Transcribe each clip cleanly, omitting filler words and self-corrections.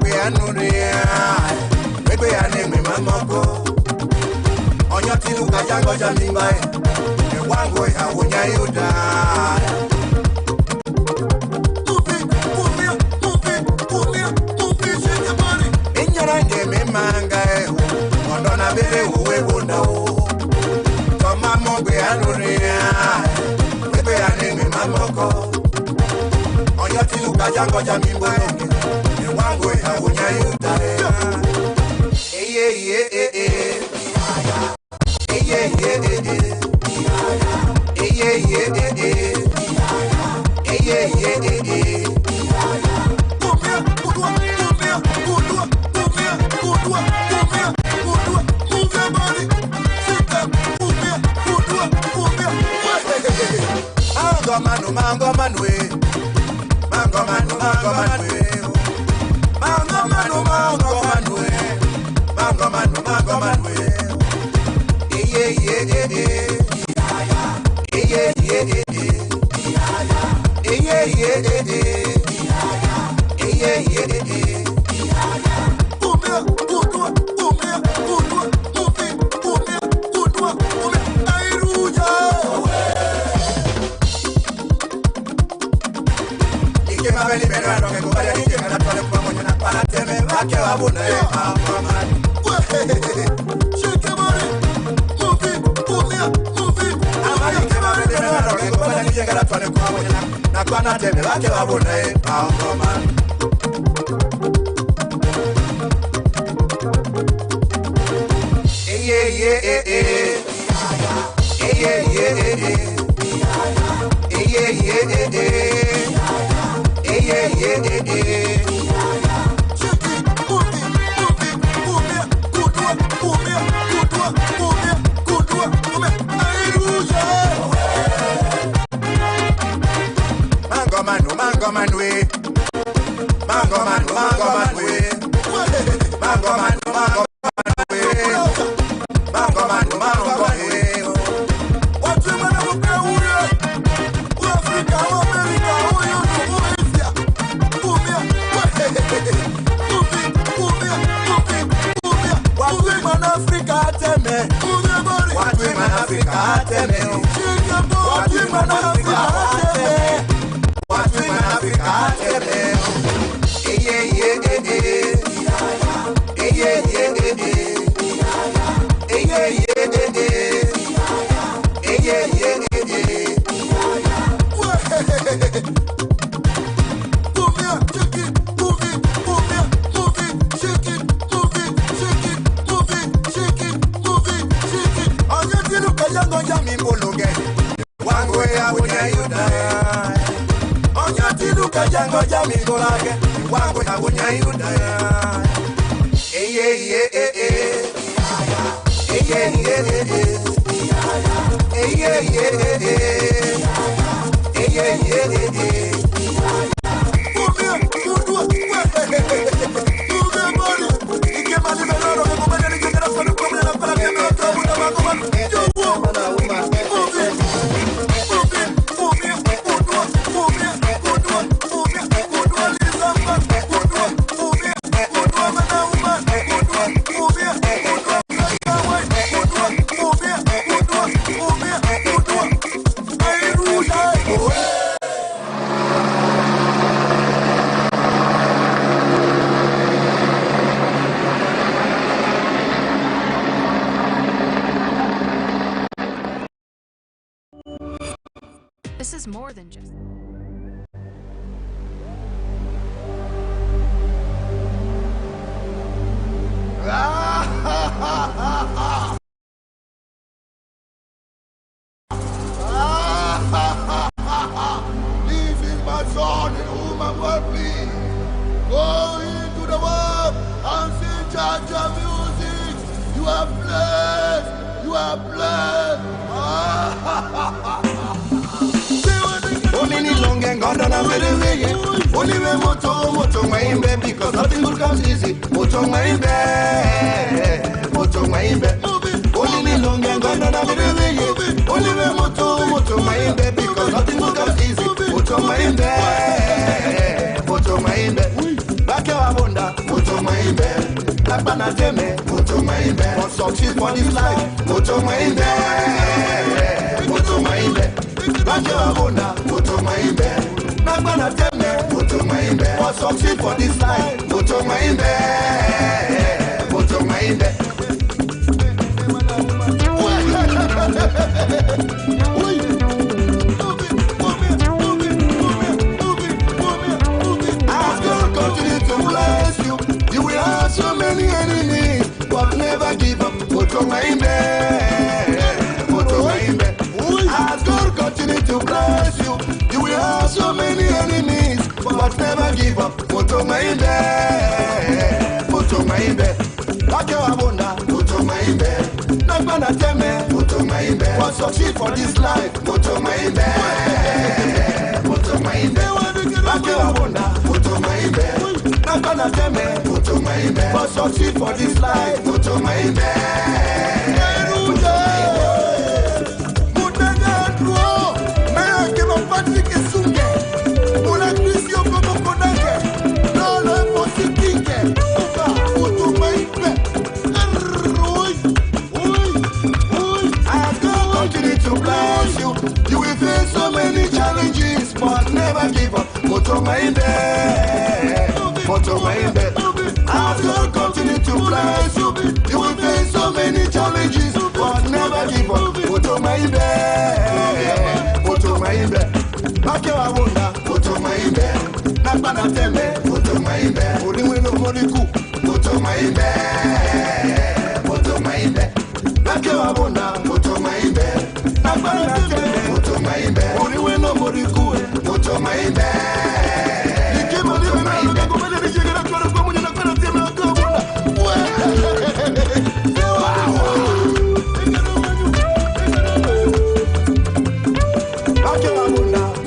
we are no maybe I name me Mamoko. On your tilu Kajango Jamimba, and one way I would you die. In your name, manga, or don't have it, we will know. Come on, we are no maybe I name me Mamoko. On your tilu Kajango Jamimba, and one way I would you die. This is more than just... This is my son in whom I'm well pleased. Go into the world and sing cha-cha music. You are blessed. You are blessed. Only need long and gone on a very way. Only way moto my baby, because nothing good comes easy. Moto my baby, moto my baby. Only need long and gone on a very way. Only way moto my baby, because nothing good comes easy. Moto my baby, moto my baby. Back your abunda. Nagbana teme, moto maimbe. For succeed for this life, moto maimbe, moto maimbe. Nakewa bona, moto maimbe. Nagbana teme, moto maimbe. For succeed for this life, moto maimbe, moto maimbe. So many enemies, but never give up. Moto maimbe, moto maimbe. As God continue to bless you, you will have so many enemies, but never give up. Moto maimbe, moto maimbe. Nakewa bona, moto maimbe. Nagbana teme, moto maimbe. For succeed for this life, moto maimbe, moto maimbe. Nakewa bona, moto maimbe. Nagbana teme, moto maimbe. For succeed for this life, moto maimbe. You will face so many challenges, but never give up. Moto maimbe, moto maimbe. As God continue to bless you, you will face so many challenges, but never give up. Moto maimbe, moto maimbe. Nakewa bona, moto maimbe. Nagbana teme, moto maimbe. Oniwe no moniku, moto maimbe, moto maimbe. Nakewa bona, moto maimbe. Nagbana teme, moto maimbe. Oniwe no moniku, moto maimbe.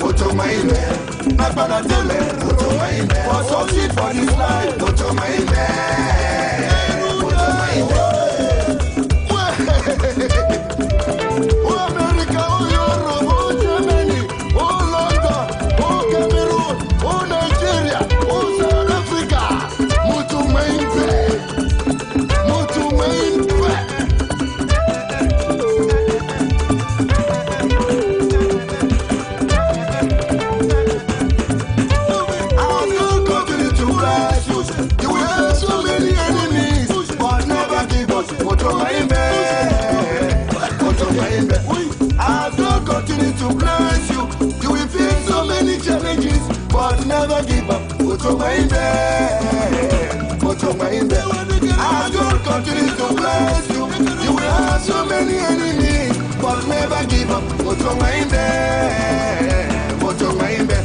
Moto maimbe. Nagbana teme, moto maimbe. For succeed for this life, moto maimbe, moto maimbe. Oh America, oh Europe, oh Germany, oh London, oh Cameroon, oh Nigeria, oh South Africa, moto maimbe, moto maimbe. Moto maimbe, moto maimbe. As God continue to bless you, you will face so many challenges, but never give up. Moto maimbe, moto maimbe. As God continue to bless you, you will have so many enemies, but never give up. Moto maimbe, moto maimbe.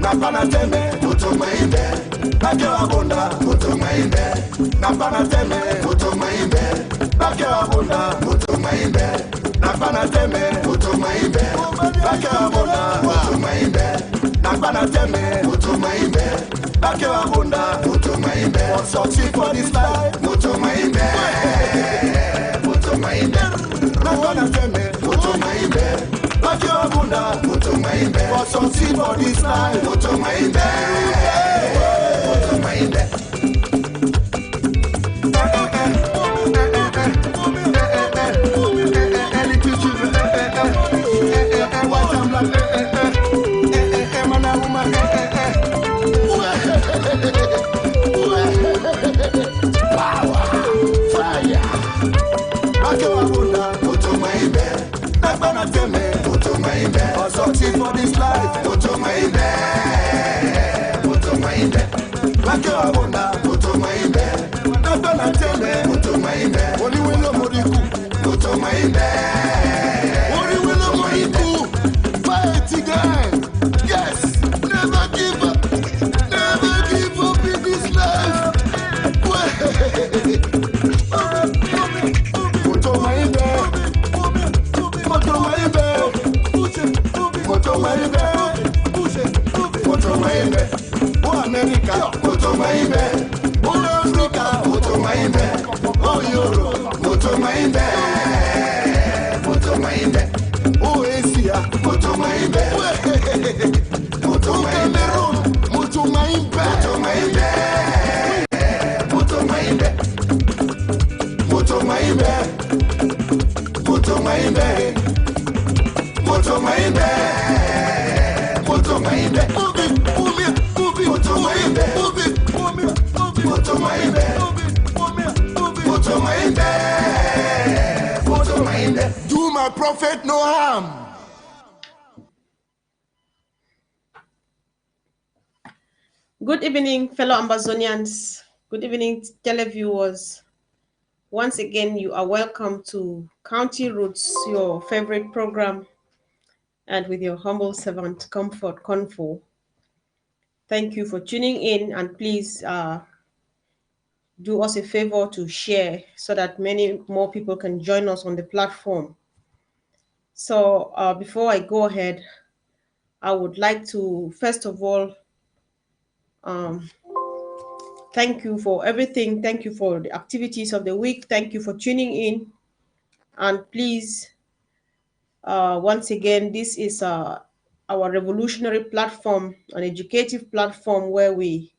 Nagbana teme, moto maimbe. Nakewa bona, moto maimbe. Nagbana teme, moto maimbe. Nakewa bona, moto maimbe. Nagbana teme, moto maimbe. Nakewa bona, moto maimbe. Nagbana teme, moto maimbe. Nakewa bona, moto maimbe. For succeed for this life, moto maimbe, moto maimbe. Nagbana teme, moto maimbe. Nakewa bona, moto maimbe. For succeed for this life, moto maimbe, moto maimbe. Power, fire. Nakewa bona, moto maimbe. Nagbana teme, moto maimbe. For succeed for this life, moto maimbe, moto maimbe. Nakewa bona, moto maimbe. Nagbana teme, moto maimbe. Only we know Only will I want to fight again. Yes, never give up. Never give up in this life. Moto Maimbe. Moto Maimbe. Moto Maimbe. Moto Maimbe. Oh America, Moto Maimbe. Oh Africa, Moto Maimbe. Oh Europe, Moto Maimbe. Moto Maimbe. Oh Asia, Moto Maimbe. Moto Cameroon, Moto Maimbe. Moto Maimbe. Moto Maimbe. Moto Maimbe. Moto Maimbe. Moto Maimbe. Moto Maimbe. Moto Maimbe. Moto Maimbe. Moto Maimbe. Moto Maimbe. Do my prophet no harm. Good evening, fellow Amazonians. Good evening, televiewers. Once again, you are welcome to County Roots, your favorite program, and with your humble servant, Konfor. Thank you for tuning in, and please do us a favor to share so that many more people can join us on the platform. So before I go ahead, I would like to, first of all, thank you for everything. Thank you for the activities of the week. Thank you for tuning in. And please, once again, this is our revolutionary platform, an educative platform where we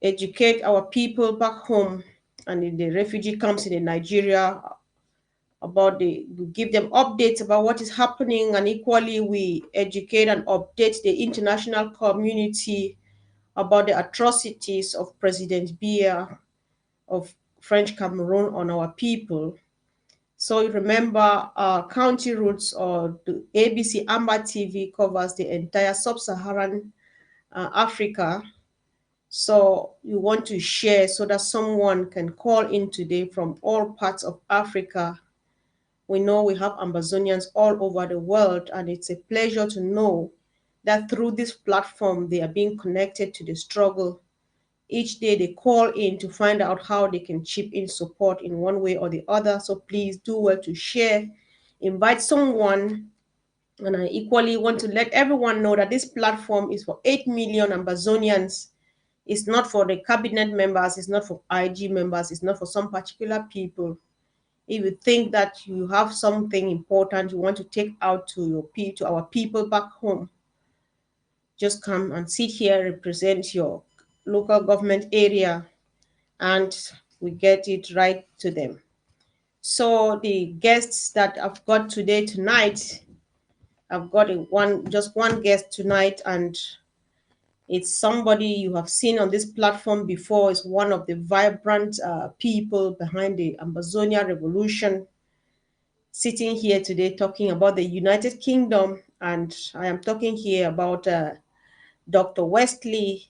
educate our people back home and in the refugee camps in Nigeria we give them updates about what is happening, and equally we educate and update the international community about the atrocities of President Biya of French Cameroon on our people. So remember, County Roots or the ABC Amber TV covers the entire sub-Saharan Africa. So you want to share so that someone can call in today from all parts of Africa. We know we have Amazonians all over the world, and it's a pleasure to know that through this platform, they are being connected to the struggle. Each day they call in to find out how they can chip in support in one way or the other. So please do well to share, invite someone. And I equally want to let everyone know that this platform is for 8 million Amazonians. It's not for the cabinet members, it's not for IG members, it's not for some particular people. If you think that you have something important you want to take out to our people back home, just come and sit here, represent your local government area, and we get it right to them. So the guests that I've got tonight, I've got just one guest tonight, and it's somebody you have seen on this platform before. It's one of the vibrant people behind the Amazonia Revolution, sitting here today talking about the United Kingdom. And I am talking here about Dr. Wesley,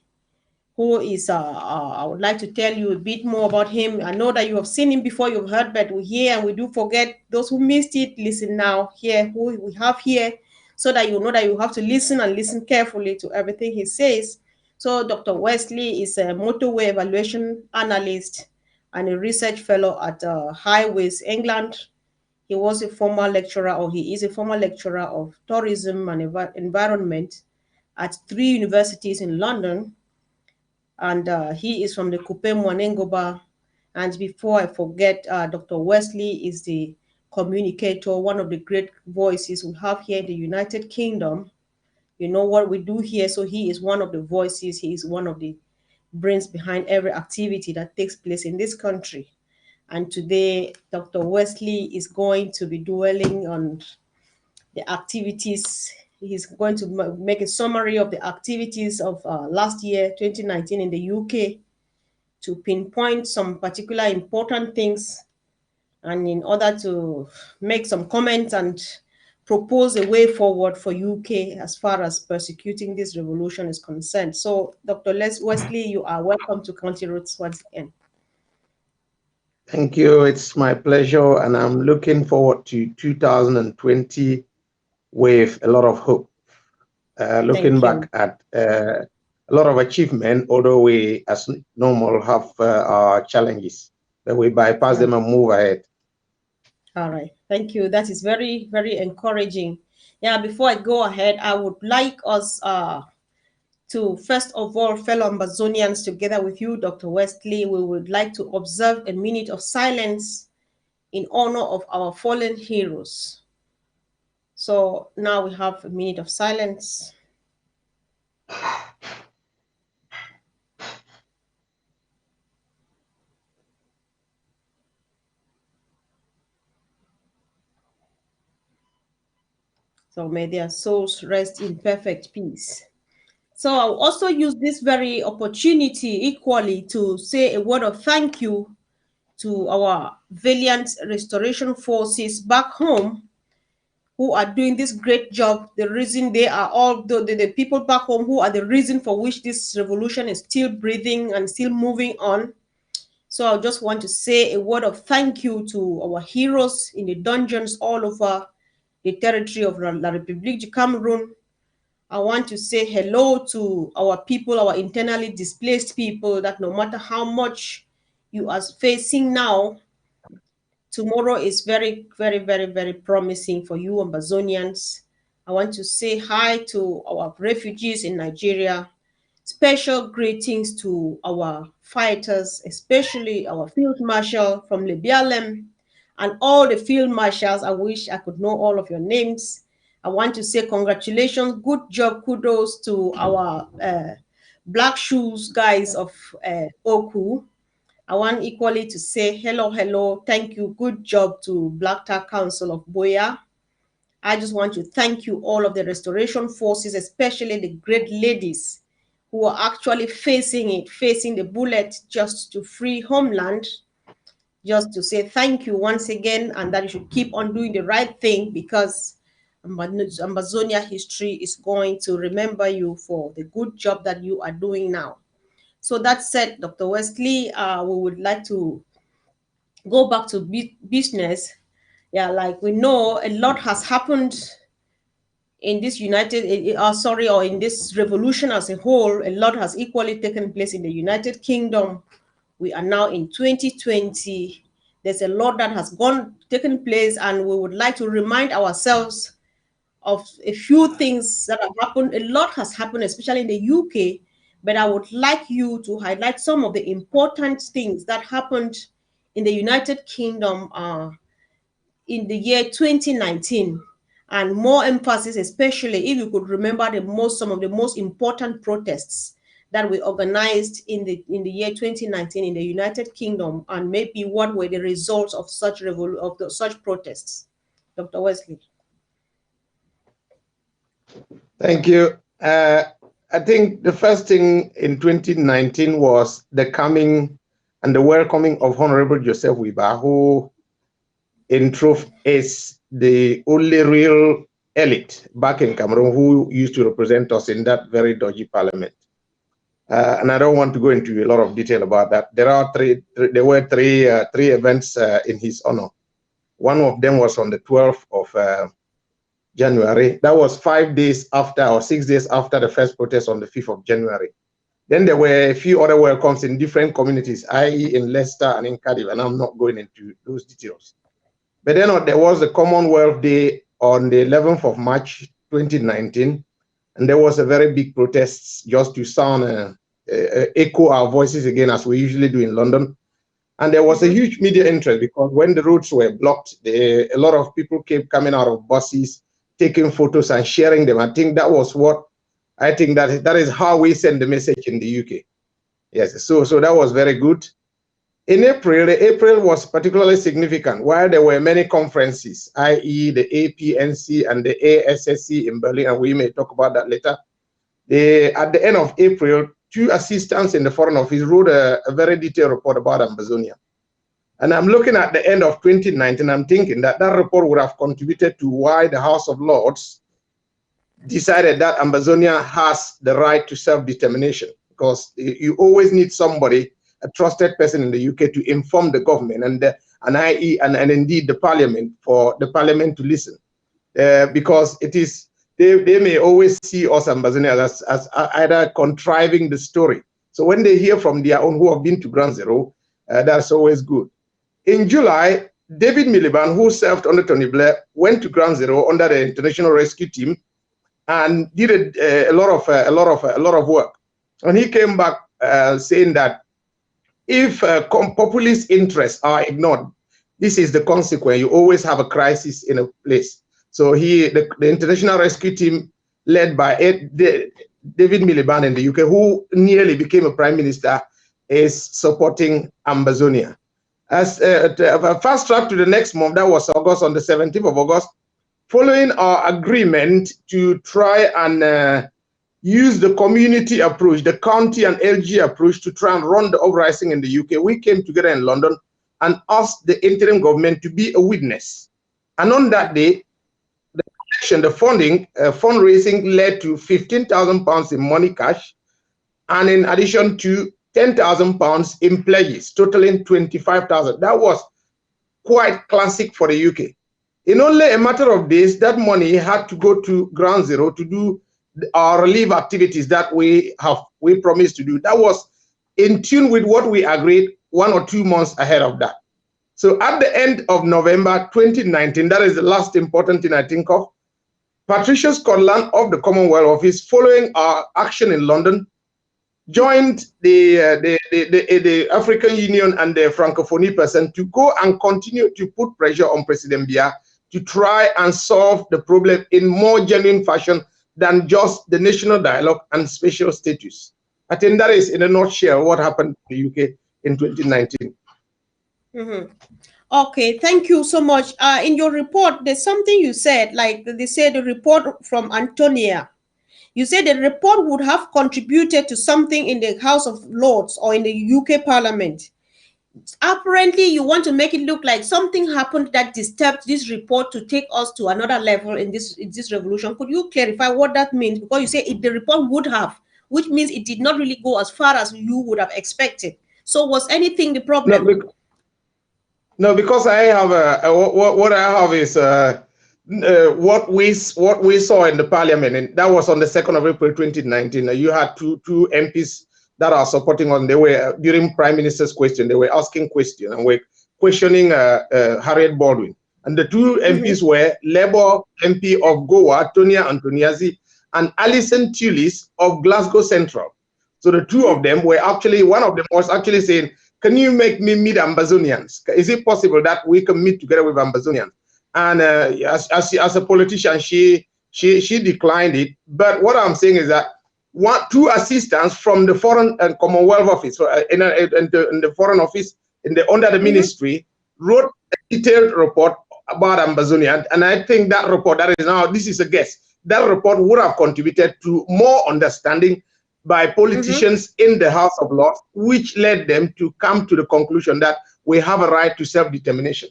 who is, I would like to tell you a bit more about him. I know that you have seen him before, you've heard, but we hear and we do forget. Those who missed it, listen now, hear who we have here, so that you know that you have to listen and listen carefully to everything he says. So Dr. Wesley is a motorway evaluation analyst and a research fellow at Highways England. He was a former lecturer, or he is a former lecturer of tourism and environment at 3 universities in London. And he is from the Kupe Mwanengoba. And before I forget, Dr. Wesley is the communicator, one of the great voices we have here in the United Kingdom. You know what we do here, so he is one of the voices, he is one of the brains behind every activity that takes place in this country. And today, Dr. Wesley is going to be dwelling on the activities. He's going to make a summary of the activities of last year, 2019, in the UK, to pinpoint some particular important things, and in order to make some comments and propose a way forward for UK as far as persecuting this revolution is concerned. So, Dr. Les Wesley, you are welcome to County Roots once again. Thank you. It's my pleasure, and I'm looking forward to 2020 with a lot of hope. Looking Thank back you. at a lot of achievement, although we, as normal, have our challenges, but we bypass Yeah. them and move ahead. All right. Thank you. That is very, very encouraging. Yeah, before I go ahead, I would like us to, first of all, fellow Amazonians, together with you, Dr. Wesley, we would like to observe a minute of silence in honor of our fallen heroes. So now we have a minute of silence. So may their souls rest in perfect peace. So I'll also use this very opportunity equally to say a word of thank you to our valiant restoration forces back home who are doing this great job. The reason they are all the people back home who are the reason for which this revolution is still breathing and still moving on. So I just want to say a word of thank you to our heroes in the dungeons all over the territory of La République du Cameroon. I want to say hello to our people, our internally displaced people, that no matter how much you are facing now, tomorrow is very, very, very, very promising for you Amazonians. I want to say hi to our refugees in Nigeria. Special greetings to our fighters, especially our Field Marshal from Libialem and all the Field Marshals. I wish I could know all of your names. I want to say congratulations, good job, kudos to our Black Shoes guys of Oku. I want equally to say hello, hello, thank you, good job to Black Tar Council of Boya. I just want to thank you all of the restoration forces, especially the great ladies who are actually facing the bullet just to free homeland, just to say thank you once again, and that you should keep on doing the right thing because Amazonia history is going to remember you for the good job that you are doing now. So that said, Dr. Wesley, we would like to go back to business. Yeah, like we know a lot has happened in this or in this revolution as a whole. A lot has equally taken place in the United Kingdom. We are now in 2020. There's a lot that has taken place, and we would like to remind ourselves of a few things that have happened. A lot has happened, especially in the UK, but I would like you to highlight some of the important things that happened in the United Kingdom in the year 2019, and more emphasis, especially if you could remember some of the most important protests that we organized in the year 2019 in the United Kingdom, and maybe what were the results of such protests. Dr. Wesley. Thank you. I think the first thing in 2019 was the coming and the welcoming of Honorable Joseph Wiba, who in truth is the only real elite back in Cameroon who used to represent us in that very dodgy parliament. And I don't want to go into a lot of detail about that. There were three events in his honor. One of them was on the 12th of January. That was 5 days after or 6 days after the first protest on the 5th of January. Then there were a few other welcomes in different communities, i.e. in Leicester and in Cardiff, and I'm not going into those details. But then there was the Commonwealth Day on the 11th of March 2019, and there was a very big protest just to sound echo our voices again, as we usually do in London. And there was a huge media interest because when the roads were blocked, a lot of people kept coming out of buses, taking photos and sharing them. I think that was what I think that is how we send the message in the UK. Yes, so that was very good. In April was particularly significant, while there were many conferences, i.e. the APNC and the ASSC in Berlin, and we may talk about that later. At the end of April, 2 assistants in the Foreign Office wrote a very detailed report about Amazonia. And I'm looking at the end of 2019, I'm thinking that report would have contributed to why the House of Lords decided that Amazonia has the right to self-determination, because you always need somebody, a trusted person in the UK to inform the government and indeed the parliament, for the parliament to listen, because it is they may always see us Ambazonians as either contriving the story. So when they hear from their own who have been to Ground Zero, that's always good. In July, David Miliband, who served under Tony Blair, went to Ground Zero under the International Rescue Team and did a lot of work. And he came back saying that if populist interests are ignored, this is the consequence. You always have a crisis in a place. So the International Rescue Team, led by David Miliband in the UK, who nearly became a prime minister, is supporting Ambazonia. As a fast track to the next month, that was August, on the 17th of August, following our agreement to try and use the community approach, the county and LG approach, to try and run the uprising in the UK, we came together in London and asked the interim government to be a witness. And on that day, the fundraising led to £15,000 in money cash, and in addition to £10,000 in pledges, totaling £25,000. That was quite classic for the UK. In only a matter of days, that money had to go to Ground Zero to do our relief activities that we promised to do. That was in tune with what we agreed 1 or 2 months ahead of that. So at the end of November 2019, that is the last important thing I think of, Patricia Scotland of the Commonwealth Office, following our action in London, joined the African Union and the Francophonie person to go and continue to put pressure on President Biya to try and solve the problem in more genuine fashion than just the national dialogue and special status. I think that is, in a nutshell, what happened in the UK in 2019. Okay, thank you so much. In your report, there's something you said, like they said, the report from Antonia. You said the report would have contributed to something in the House of Lords or in the UK Parliament. Apparently, you want to make it look like something happened that disturbed this report to take us to another level in this revolution. Could you clarify what that means? Because you say the report would have, which means it did not really go as far as you would have expected. So was anything the problem? No, because I have what I have is what we saw in the parliament, and that was on the 2nd of April 2019. You had two MPs that are supporting on. They were, during Prime Minister's question, they were asking questions and were questioning Harriet Baldwin. And the two MPs were Labour MP of Goa, Tonia Antoniazzi, and Alison Tullis of Glasgow Central. So the two of them were actually, one of them was actually saying, can you make me meet Ambazonians? Is it possible that we can meet together with Ambazonians? And as a politician, she declined it. But what I'm saying is that two assistants from the Foreign and Commonwealth Office, in the Foreign Office, under the ministry, wrote a detailed report about Ambazonia. And I think that report, that is now, this is a guess, that report would have contributed to more understanding by politicians in the House of Lords, which led them to come to the conclusion that we have a right to self-determination.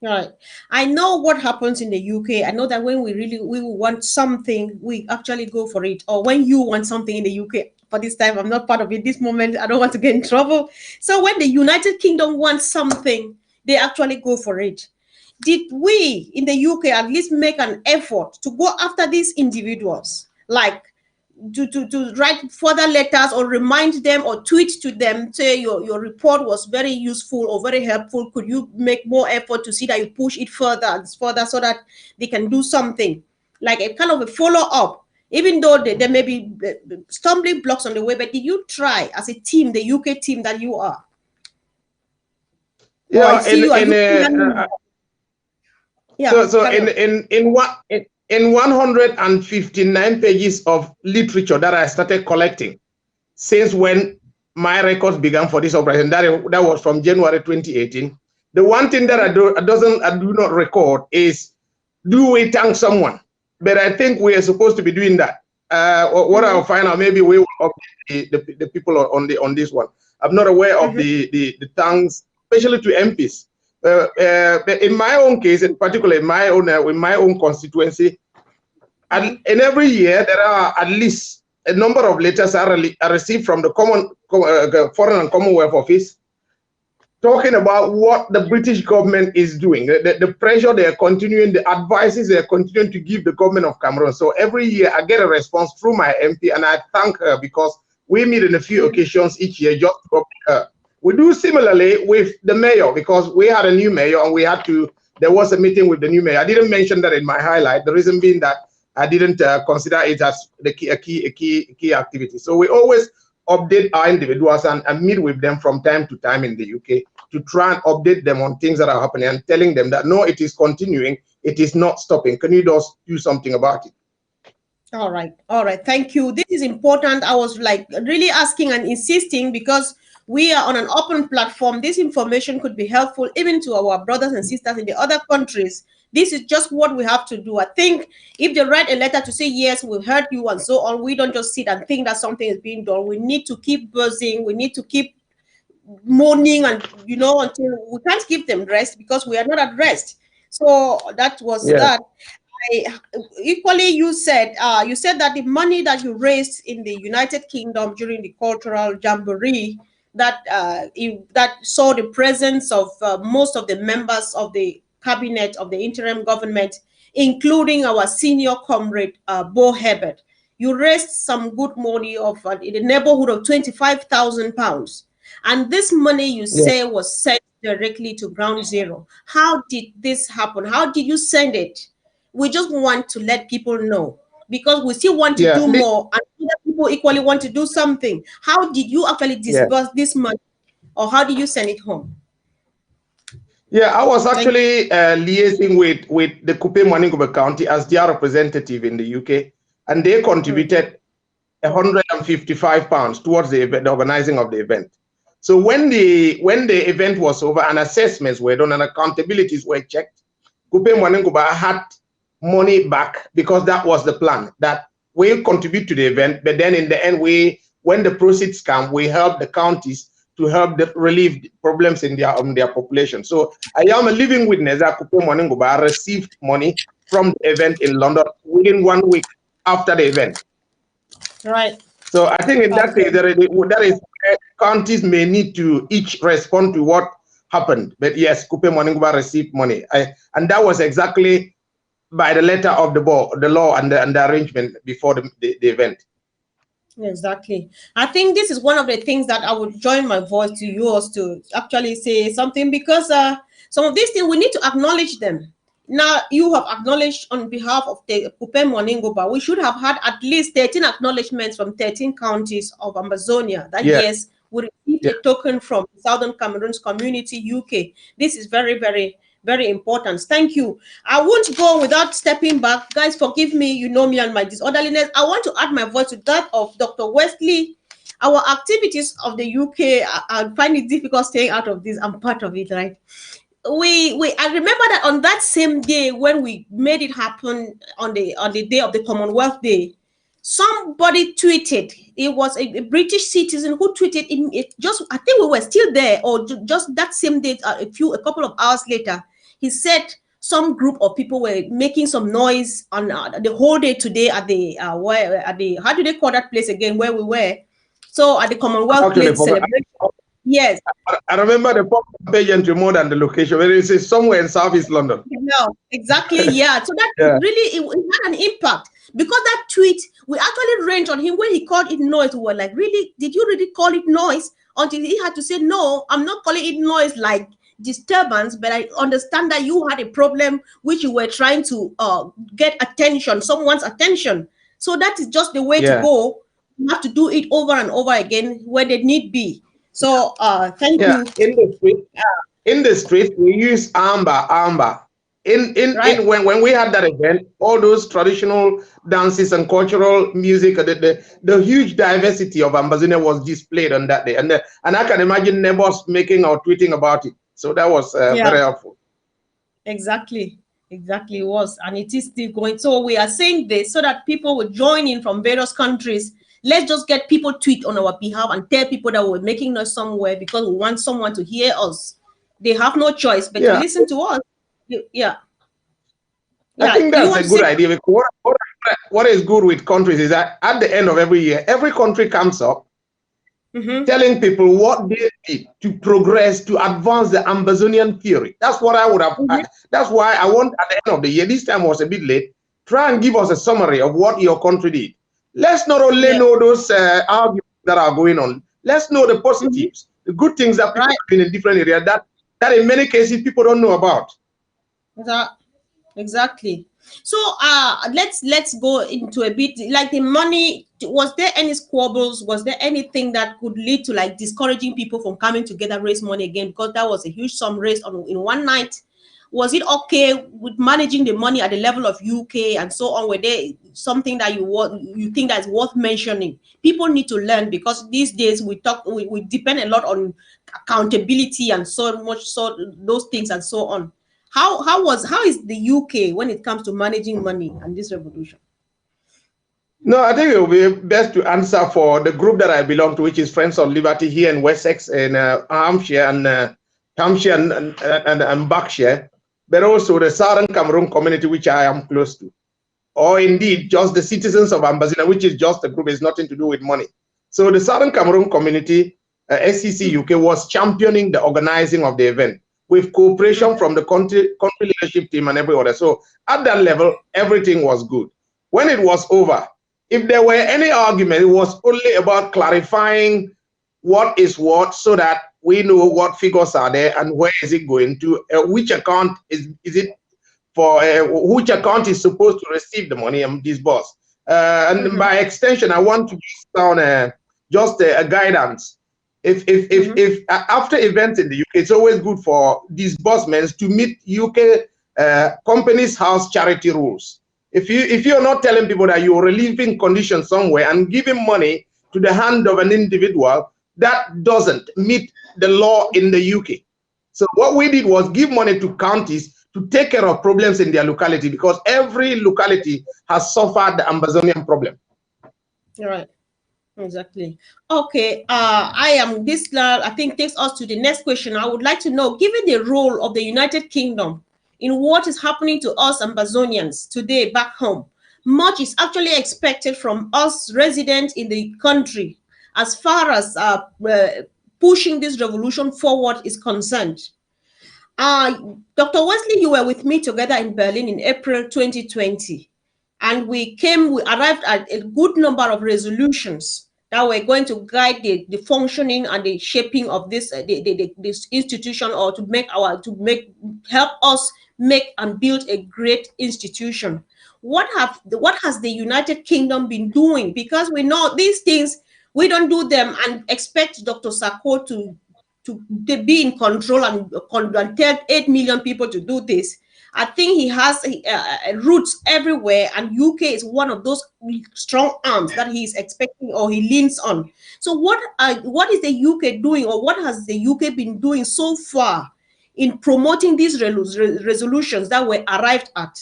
Right. I know what happens in the UK. I know that when we want something, we actually go for it. Or when you want something in the UK, for this time, I'm not part of it this moment, I don't want to get in trouble. So when the United Kingdom wants something, they actually go for it. Did we in the UK at least make an effort to go after these individuals, like to write further letters or remind them or tweet to them, say your report was very useful or very helpful, could you make more effort to see that you push it further and further so that they can do something, like a kind of a follow-up, even though there may be stumbling blocks on the way? But did you try as a team, the UK team that you are? Yeah, in 159 pages of literature that I started collecting since when my records began for this operation, that was from January 2018. The one thing that I do not record is, do we thank someone? But I think we are supposed to be doing that. What I'll find out, maybe we will update the people on this one. I'm not aware of the thanks, especially to MPs. In my own case, in particular, in my own constituency, and in every year there are at least a number of letters are received from the Foreign and Commonwealth Office talking about what the British government is doing, the pressure they are continuing, the advices they are continuing to give the government of Cameroon. So every year I get a response through my MP, and I thank her because we meet in a few occasions each year just to update her. We do similarly with the mayor, because we had a new mayor and there was a meeting with the new mayor. I didn't mention that in my highlight, the reason being that I didn't consider it as a key activity. So we always update our individuals and meet with them from time to time in the UK to try and update them on things that are happening and telling them that no, it is continuing, it is not stopping. Can you just do something about it? All right, thank you. This is important. I was like really asking and insisting because we are on an open platform. This information could be helpful even to our brothers and sisters in the other countries. This is just what we have to do. I think if they write a letter to say, yes, we heard you and so on, we don't just sit and think that something is being done. We need to keep buzzing. We need to keep mourning, and until we can't give them rest because we are not at rest. So that was that. Equally, you said that the money that you raised in the United Kingdom during the cultural jamboree, that that saw the presence of most of the members of the cabinet of the interim government, including our senior comrade Bo Herbert. You raised some good money of in the neighborhood of £25,000, and this money you say was sent directly to Ground Zero. How did this happen? How did you send it? We just want to let people know, because we still want to do more, and other people equally want to do something. How did you actually disburse this money, or how did you send it home? Yeah, I was actually liaising with the Kupe Mwaningube County as their representative in the UK, and they contributed £155 towards the organizing of the event. So when the event was over and assessments were done and accountabilities were checked, Kupe Mwaningube had money back, because that was the plan, that we contribute to the event, but then in the end, when the proceeds come, we help the counties to help relieve the problems in their population. So I am a living witness that Kupe Mwaningube received money from the event in London within 1 week after the event. Right. So I think in that case, that is counties may need to each respond to what happened. But yes, Kupe Mwaningube received money, and that was exactly by the letter of the law and the arrangement before the event. Exactly. I think this is one of the things that I would join my voice to yours to actually say something, because some of these things we need to acknowledge them. Now you have acknowledged on behalf of the Kupe Mwaningube. We should have had at least 13 acknowledgements from 13 counties of Amazonia that yes, we received a token from Southern Cameroon's community, UK. This is very, very, very important. Thank you. I won't go without stepping back. Guys, forgive me. You know me and my disorderliness. I want to add my voice to that of Dr. Wesley. Our activities of the UK, I find it difficult staying out of this. I'm part of it, right? I remember that on that same day when we made it happen on the day of the Commonwealth Day, somebody tweeted. It was a British citizen who tweeted it. Just I think we were still there, or just that same day, a couple of hours later. He said some group of people were making some noise on the whole day today at the how do they call that place again where we were? So at the Commonwealth Day celebration. Yes. I remember the page entry more than the location. Where it is somewhere in Southeast London. No, exactly. Yeah. So that really it had an impact, because that tweet, we actually ranged on him when he called it noise. We were like, really? Did you really call it noise? Until he had to say, no, I'm not calling it noise like disturbance, but I understand that you had a problem which you were trying to get attention, someone's attention. So that is just the way to go. You have to do it over and over again where they need be. So thank you. In the street, we use amba. When we had that event, all those traditional dances and cultural music, the huge diversity of Amazonia was displayed on that day, and I can imagine neighbors making or tweeting about it. So that was very helpful. Exactly it was, and it is still going. So we are saying this so that people will join in from various countries. Let's just get people tweet on our behalf and tell people that we're making noise somewhere because we want someone to hear us. They have no choice but to listen to us. Yeah. I Yeah, think do you that's want a to good say? idea. Because what is good with countries is that at the end of every year, every country comes up telling people what they did to progress, to advance the Amazonian theory. That's what I would have. That's why I want at the end of the year, this time was a bit late, try and give us a summary of what your country did. Let's not only Yeah. know those arguments that are going on, let's know the positives, the good things that people Right. are doing in different areas that in many cases people don't know about. Exactly. So let's go into a bit like the money. Was there any squabbles? Was there anything that could lead to like discouraging people from coming together, raise money again? Because that was a huge sum raised on in one night. Was it okay with managing the money at the level of UK and so on? Were there something that you think that's worth mentioning? People need to learn because these days we depend a lot on accountability and so much so those things and so on. How is the UK when it comes to managing money and this revolution? No, I think it will be best to answer for the group that I belong to, which is Friends of Liberty here in Wessex, in Hampshire and Berkshire, but also the Southern Cameroon community, which I am close to, or indeed just the citizens of Ambazina, which is just a group, it's nothing to do with money. So the Southern Cameroon community, SCC UK, was championing the organizing of the event with cooperation from the country leadership team and every other. So at that level, everything was good. When it was over, if there were any argument, it was only about clarifying what is what so that we know what figures are there and where is it going to, which account is it for, which account is supposed to receive the money and disburse. And by extension, I want to use down just a guidance. If after events in the UK, it's always good for disbursements to meet UK Companies House charity rules. If you're not telling people that you're relieving conditions somewhere and giving money to the hand of an individual, that doesn't meet the law in the UK. So what we did was give money to counties to take care of problems in their locality, because every locality has suffered the Amazonian problem. Right. Exactly. Okay. I think takes us to the next question. I would like to know, given the role of the United Kingdom in what is happening to us Amazonians today back home, much is actually expected from us residents in the country as far as pushing this revolution forward is concerned. Dr. Wesley, you were with me together in Berlin in April 2020, and we arrived at a good number of resolutions that were going to guide the functioning and the shaping of this this institution, or help us make and build a great institution. What has the United Kingdom been doing? Because we know these things, we don't do them and expect Dr. Sako to be in control and tell 8 million people to do this. I think he has roots everywhere, and UK is one of those strong arms that he is expecting or he leans on. So what is the UK doing, or what has the UK been doing so far in promoting these resolutions that were arrived at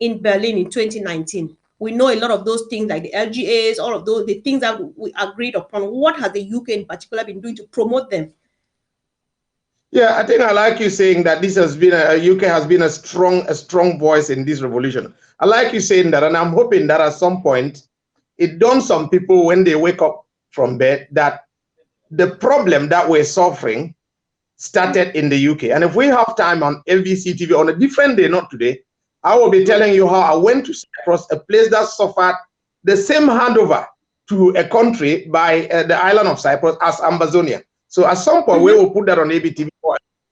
in Berlin in 2019? We know a lot of those things like the LGAs, all of those, the things that we agreed upon. What has the UK in particular been doing to promote them? Yeah, I think I like you saying that this has been UK has been a strong voice in this revolution. I like you saying that, and I'm hoping that at some point it dawns on people when they wake up from bed that the problem that we're suffering started in the UK. And if we have time on LBC TV on a different day, not today, I will be telling you how I went to Cyprus, a place that suffered the same handover to a country by the island of Cyprus as Ambazonia. So at some point, we will put that on ABTV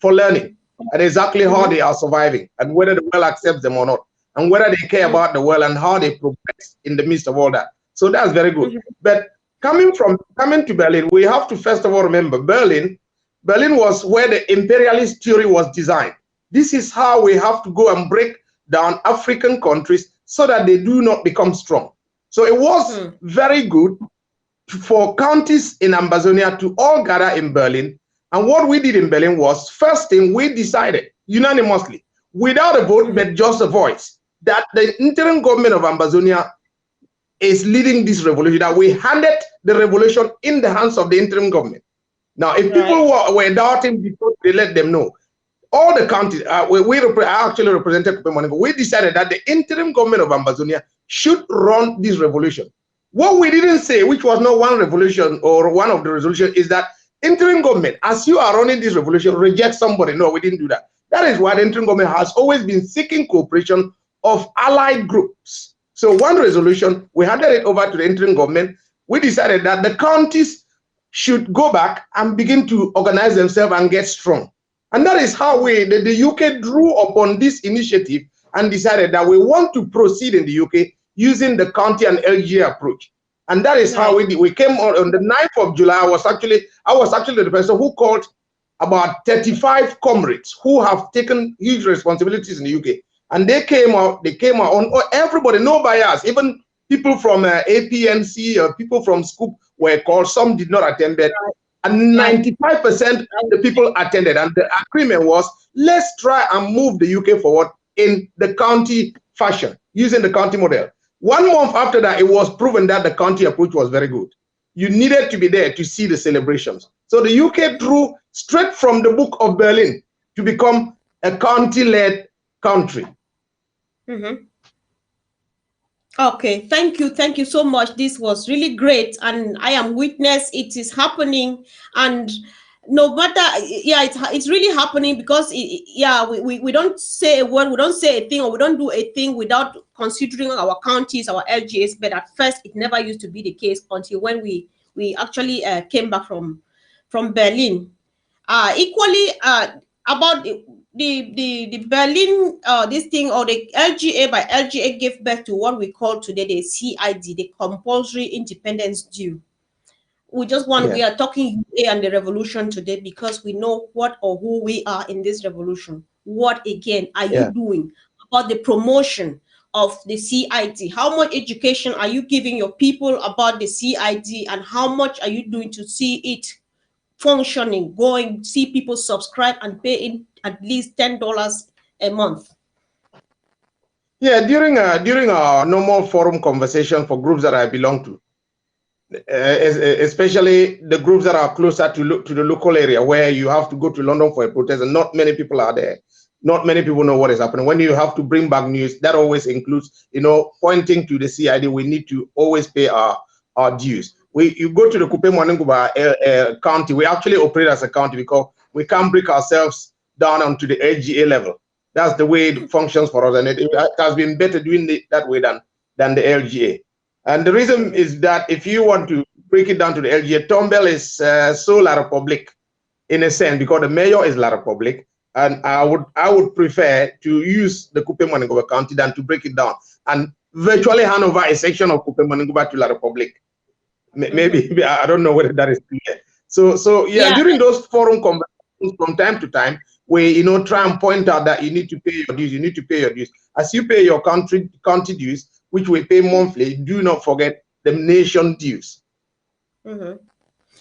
for learning and exactly how they are surviving and whether the world accepts them or not, and whether they care about the world and how they progress in the midst of all that. So that's very good. But coming to Berlin, we have to first of all remember Berlin was where the imperialist theory was designed. This is how we have to go and break down African countries so that they do not become strong. So it was very good for counties in Ambazonia to all gather in Berlin. And what we did in Berlin was, first thing, we decided unanimously, without a vote, but just a voice, that the interim government of Ambazonia is leading this revolution, that we handed the revolution in the hands of the interim government. Now, if people were doubting before, they let them know. all the counties, I actually represented Kupe Moningo. We decided that the interim government of Ambazonia should run this revolution. What we didn't say, which was not one revolution or one of the resolutions, is that interim government, as you are running this revolution, reject somebody. No, we didn't do that. That is why the interim government has always been seeking cooperation of allied groups. So one resolution, we handed it over to the interim government. We decided that the counties should go back and begin to organize themselves and get strong. And that is how the UK drew upon this initiative and decided that we want to proceed in the UK using the county and LGA approach. And that is how we did. We came on the 9th of July. I was actually the person who called about 35 comrades who have taken huge responsibilities in the UK. And they came out on everybody, no bias, even people from APNC, people from Scoop were called, some did not attend that. And 95% of the people attended. And the agreement was, let's try and move the UK forward in the county fashion, using the county model. 1 month after that, it was proven that the county approach was very good. You needed to be there to see the celebrations. So the UK drew straight from the Book of Berlin to become a county-led country. Mm-hmm. Okay, thank you so much. This was really great, and I am witness it is happening. And no matter, it's really happening, because we don't say a word, we don't say a thing, or we don't do a thing without considering our counties, our LGAs. But at first, it never used to be the case until when we actually came back from Berlin. Equally, about the Berlin this thing, or the LGA by LGA gave birth to what we call today the CID, the compulsory independence due. We just want, we are talking UA and the revolution today because we know what or who we are in this revolution. What again are you doing about the promotion of the CID? How much education are you giving your people about the CID, and how much are you doing to see it functioning, going, see people subscribe and pay in at least $10 a month? Yeah, during our normal forum conversation for groups that I belong to, especially the groups that are closer to the local area where you have to go to London for a protest and not many people are there. Not many people know what is happening. When you have to bring back news, that always includes, pointing to the CID, we need to always pay our dues. You go to the Kupe Moningo county, we actually operate as a county because we can't break ourselves down onto the LGA level. That's the way it functions for us, and it has been better doing it that way than the LGA. And the reason is that if you want to break it down to the LGA, Tombel is so La Republic in a sense, because the mayor is La Republic, and I would prefer to use the Kupe Moningo county than to break it down and virtually hand over a section of Kupe Moningo to La Republic. Maybe I don't know whether that is clear. So during those forum conversations from time to time, we try and point out that you need to pay your dues. You need to pay your dues. As you pay your county dues, which we pay monthly, do not forget the nation dues.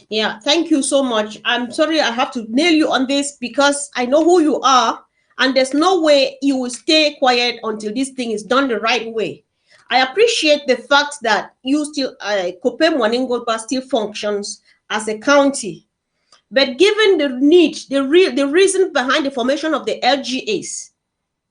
Yeah, thank you so much. I'm sorry I have to nail you on this because I know who you are, and there's no way you will stay quiet until this thing is done the right way. I appreciate the fact that you still, Kupe Moningo still functions as a county. But given the need, the reason behind the formation of the LGAs,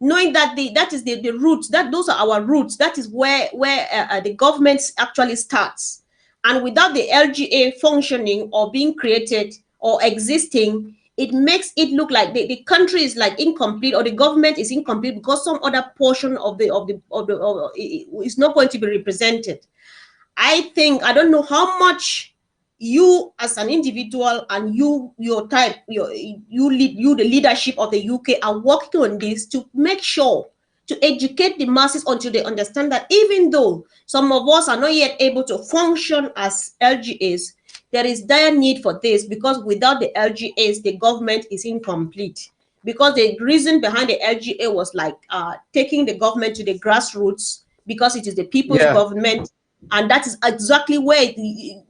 knowing that that is the roots, that those are our roots, that is where the government actually starts. And without the LGA functioning or being created or existing, it makes it look like the country is like incomplete, or the government is incomplete because some other portion of is not going to be represented. I don't know how much you as an individual and the leadership of the UK are working on this to make sure to educate the masses until they understand that even though some of us are not yet able to function as LGAs, there is dire need for this, because without the LGAs, the government is incomplete. Because the reason behind the LGA was like taking the government to the grassroots, because it is the people's government, and that is exactly where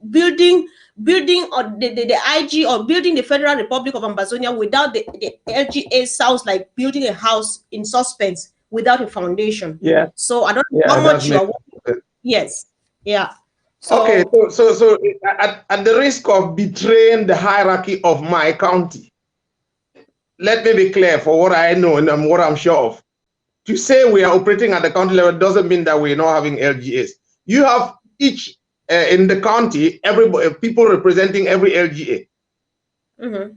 building or the IG or building the Federal Republic of Ambazonia without the LGA sounds like building a house in suspense without a foundation. So I don't know how much you are. So, okay, so at the risk of betraying the hierarchy of my county, let me be clear for what I know and what I'm sure of. To say we are operating at the county level doesn't mean that we're not having LGAs. You have each in the county, everybody, people representing every LGA. For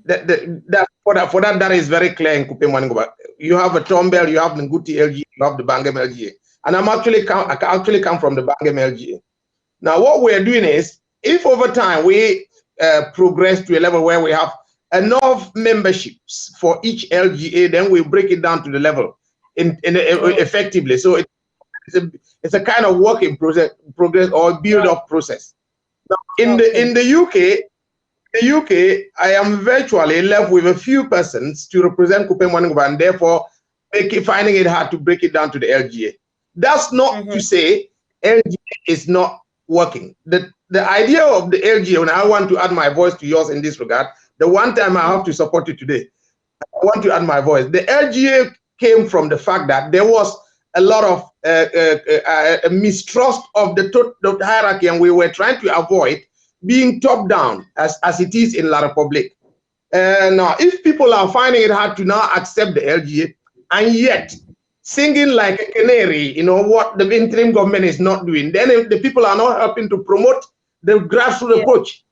that, that is very clear in Kupe Maningoba. You have a Tombel, you have Nguti LGA, you have the Bangem LGA. And I actually come from the Bangem LGA. Now, what we're doing is, if over time we progress to a level where we have enough memberships for each LGA, then we break it down to the level effectively. So it's a kind of work in progress or build up process. Now, in the UK, I am virtually left with a few persons to represent Kupe Maningoba, and therefore finding it hard to break it down to the LGA. That's not to say LGA is not working. The idea of the LGA, and I want to add my voice to yours in this regard, the one time I have to support you today, I want to add my voice. The LGA came from the fact that there was a lot of mistrust of the hierarchy, and we were trying to avoid being top down as it is in La Republique. Now, if people are finding it hard to now accept the LGA, and yet singing like a canary, you know, what the interim government is not doing, then if the people are not helping to promote the grassroots approach.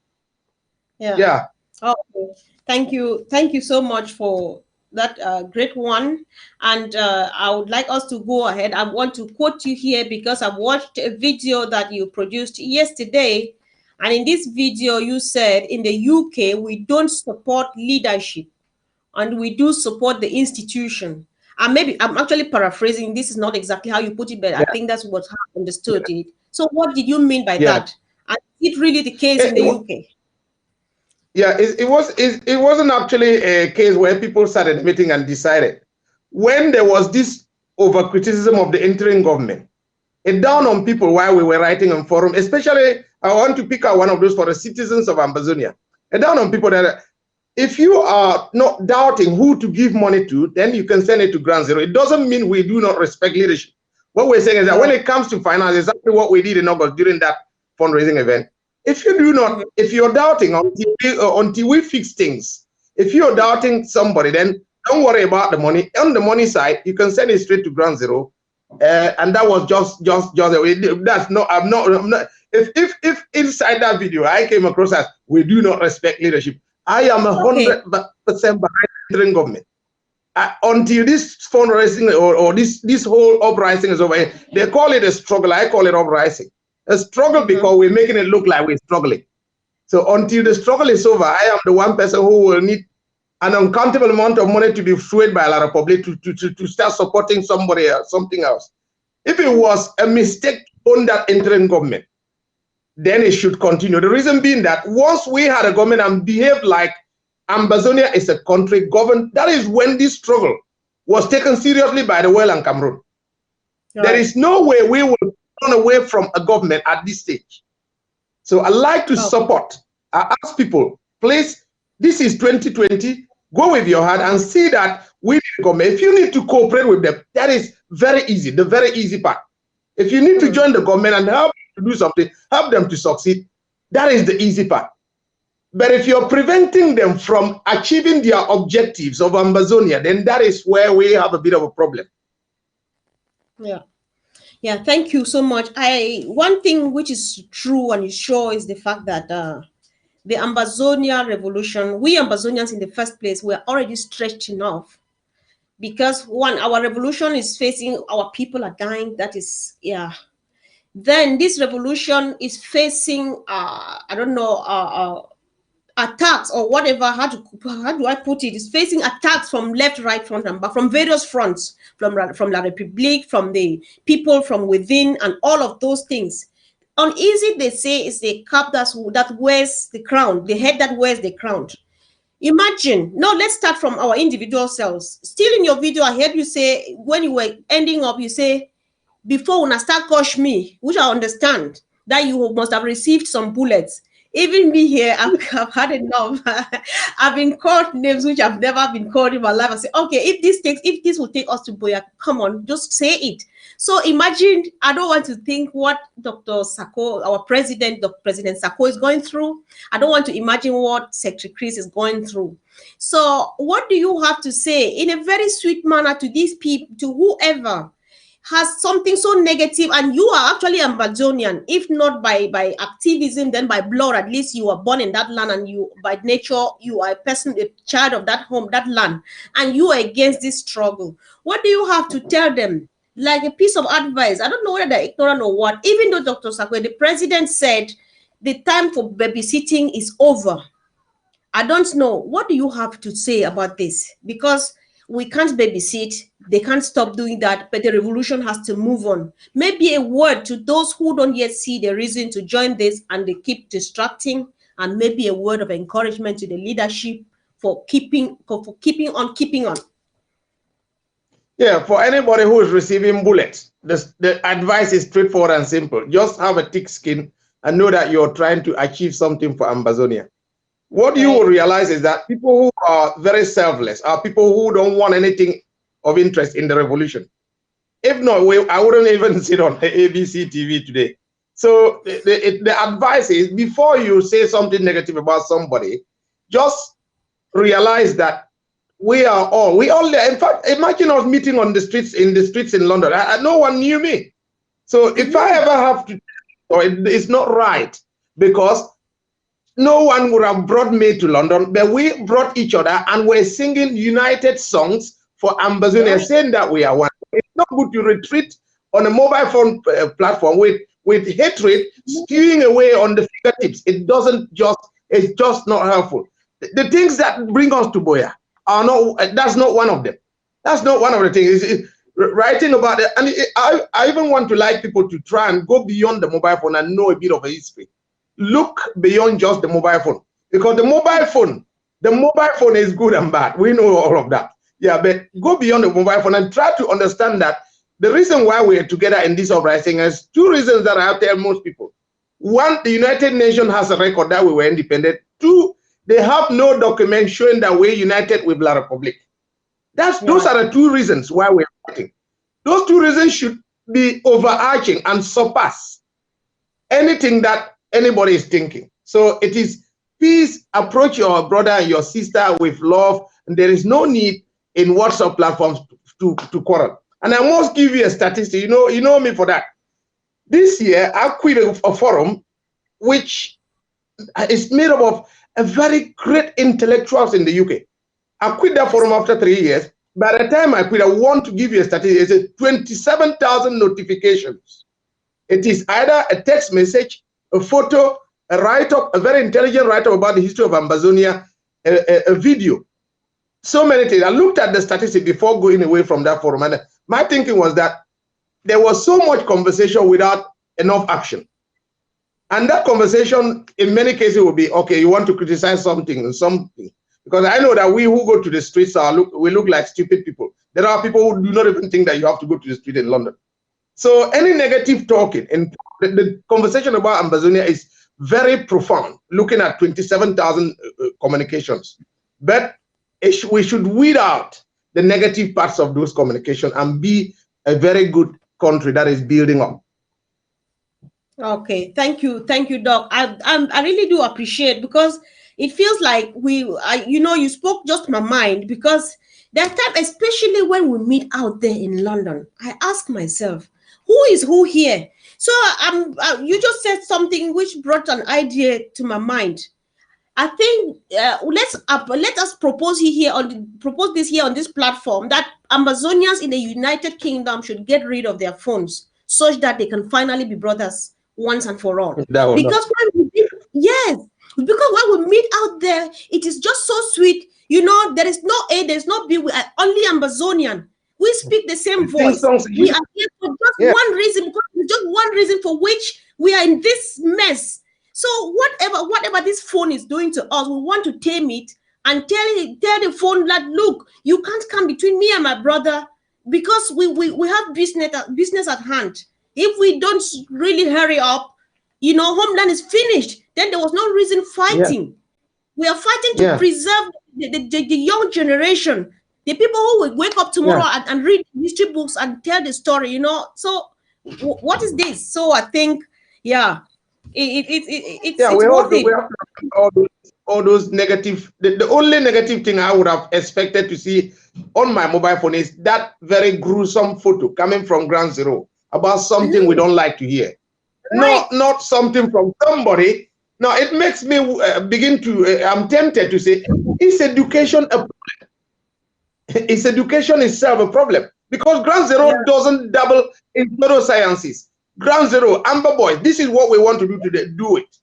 Yeah. Okay. Thank you so much for that great one. And I would like us to go ahead. I want to quote you here because I've watched a video that you produced yesterday. And in this video, you said in the UK, we don't support leadership and we do support the institution. And maybe I'm actually paraphrasing. This is not exactly how you put it, but I think that's what I understood it. So what did you mean by that? And is it really the case in the UK? Yeah, it wasn't actually a case where people started meeting and decided. When there was this over criticism of the interim government, it dawned on people while we were writing on forum, especially I want to pick out one of those for the citizens of Ambazonia. It dawned on people that if you are not doubting who to give money to, then you can send it to Ground Zero. It doesn't mean we do not respect leadership. What we're saying is that when it comes to finance, exactly what we did in August during that fundraising event. If you do not, if you're doubting until we fix things, if you're doubting somebody, then don't worry about the money. On the money side, you can send it straight to Ground Zero. And that was just that's not, I'm not, if inside that video I came across as we do not respect leadership, I am 100% behind the interim government. Until this fundraising or this whole uprising is over, they call it a struggle. I call it uprising. A struggle because we're making it look like we're struggling. So until the struggle is over, I am the one person who will need an uncountable amount of money to be swayed by La Republique to start supporting somebody else, something else. If it was a mistake on that interim government, then it should continue. The reason being that once we had a government and behaved like Ambazonia is a country governed, that is when this struggle was taken seriously by the world and Cameroon. Right. There is no way we will run away from a government at this stage. So I like to support. I ask people, please, this is 2020, go with your heart and see that we need a government. If you need to cooperate with them, that is very easy, the very easy part. If you need to join the government and help to do something, help them to succeed, that is the easy part. But if you're preventing them from achieving their objectives of Ambazonia, then that is where we have a bit of a problem. Yeah, thank you so much. One thing which is true and is sure is the fact that the Ambazonia revolution, we Ambazonians in the first place, were already stretched enough because one, our revolution is facing, our people are dying. That is, Then this revolution is facing, I don't know, attacks or whatever, how do I put it? It's facing attacks from left, right, front, and back, from various fronts, from La Republique, from the people from within, and all of those things. Uneasy, they say, is the cap that wears the crown, the head that wears the crown. Imagine, no, let's start from our individual selves. Still in your video, I heard you say, when you were ending up, you say, before when I start coach me, which I understand, that you must have received some bullets. Even me here, I've had enough. I've been called names which I've never been called in my life. I say, okay, if this will take us to Boya, come on, just say it. So imagine, I don't want to think what Dr. Sako, our president, Dr. President Sako is going through. I don't want to imagine what Secretary Chris is going through. So what do you have to say in a very sweet manner to these people, to whoever has something so negative, and you are actually Amazonian, if not by activism, then by blood. At least you were born in that land, and you by nature you are a child of that home, that land, and you are against this struggle. What do you have to tell them? Like a piece of advice. I don't know whether they're ignorant or what. Even though Dr. Sakwe, the president, said the time for babysitting is over, I don't know. What do you have to say about this? Because we can't babysit. They can't stop doing that, but the revolution has to move on. Maybe a word to those who don't yet see the reason to join this and they keep distracting, and maybe a word of encouragement to the leadership for keeping on. Yeah, for anybody who is receiving bullets, the advice is straightforward and simple. Just have a thick skin and know that you're trying to achieve something for Amazonia. What you will realize is that people who are very selfless are people who don't want anything of interest in the revolution. If not, I wouldn't even sit on ABC TV today. So the advice is, before you say something negative about somebody, just realize that we all there. In fact, imagine us meeting on the streets in London. No one knew me. So if I ever have to, it's not right, because no one would have brought me to London, but we brought each other and we're singing united songs for Amazonia, saying that we are one. It's not good to retreat on a mobile phone platform with hatred skewing away on the fingertips. It's just not helpful. The things that bring us to Boya are not, that's not one of them. That's not one of the things. Writing about it, and I even want to like people to try and go beyond the mobile phone and know a bit of a history. Look beyond just the mobile phone, because the mobile phone is good and bad. We know all of that. Yeah, but go beyond the mobile phone and try to understand that the reason why we're together in this uprising is two reasons that I have to tell most people. One, the United Nations has a record that we were independent. Two, they have no document showing that we're united with La Republic. Those are the two reasons why we're fighting. Those two reasons should be overarching and surpass anything that anybody is thinking. So it is, please approach your brother and your sister with love, and there is no need in WhatsApp platforms to quarrel. And I must give you a statistic. You know me for that. This year I quit a forum which is made up of a very great intellectuals in the UK. I quit that forum after 3 years. By the time I quit, I want to give you a statistic. It's 27,000 notifications. It is either a text message, a photo, a write-up, a very intelligent write-up about the history of Amazonia, a video. So many things. I looked at the statistics before going away from that forum, and my thinking was that there was so much conversation without enough action. And that conversation, in many cases, will be, okay, you want to criticize something, because I know that we who go to the streets we look like stupid people. There are people who do not even think that you have to go to the street in London. So any negative talking, and the conversation about Amazonia is very profound, looking at 27,000 communications. But we should weed out the negative parts of those communications and be a very good country that is building up. Okay, thank you, Doc. I really do appreciate, because it feels like you spoke just my mind, because that time, especially when we meet out there in London, I ask myself, who is who here? So you just said something which brought an idea to my mind. I think let us propose this here on this platform, that Amazonians in the United Kingdom should get rid of their phones, such that they can finally be brothers once and for all. Because when we meet out there, it is just so sweet. There is no A, there's no B. We are only Amazonian. We speak the same voice. We are here for just one reason, because just one reason for which we are in this mess. So whatever this phone is doing to us, we want to tame it and tell the phone that, look, you can't come between me and my brother, because we have business at hand. If we don't really hurry up, you know, homeland is finished, then there was no reason fighting. Yeah. We are fighting to Yeah. preserve the young generation, the people who will wake up tomorrow Yeah. and read history books and tell the story, you know. So what is this? So I think, yeah, Yeah, it's worth we it. have to all those negative. The only negative thing I would have expected to see on my mobile phone is that very gruesome photo coming from Ground Zero about something we don't like to hear. Right. Not something from somebody. Now it makes me begin to. I'm tempted to say, is education a problem? Is education itself a problem? Because Ground Zero Yeah. doesn't dabble in neurosciences. Ground Zero, Amber Boys, this is what we want to do today. Do it.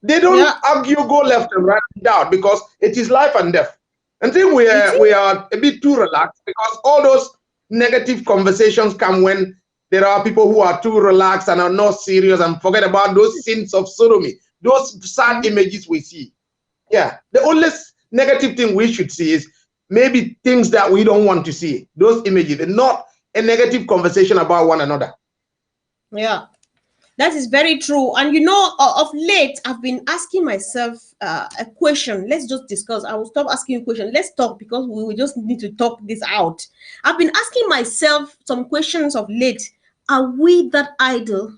They don't Yeah. argue, go left and right down, because it is life and death. And then we are a bit too relaxed, because all those negative conversations come when there are people who are too relaxed and are not serious and forget about those sins of sodomy, those sad images we see. Yeah, the only negative thing we should see is maybe things that we don't want to see, those images, and not a negative conversation about one another. Yeah. That is very true. And you know, of late, I've been asking myself a question. Let's just discuss. I will stop asking you questions. Let's talk, because we just need to talk this out. I've been asking myself some questions of late. Are we that idle?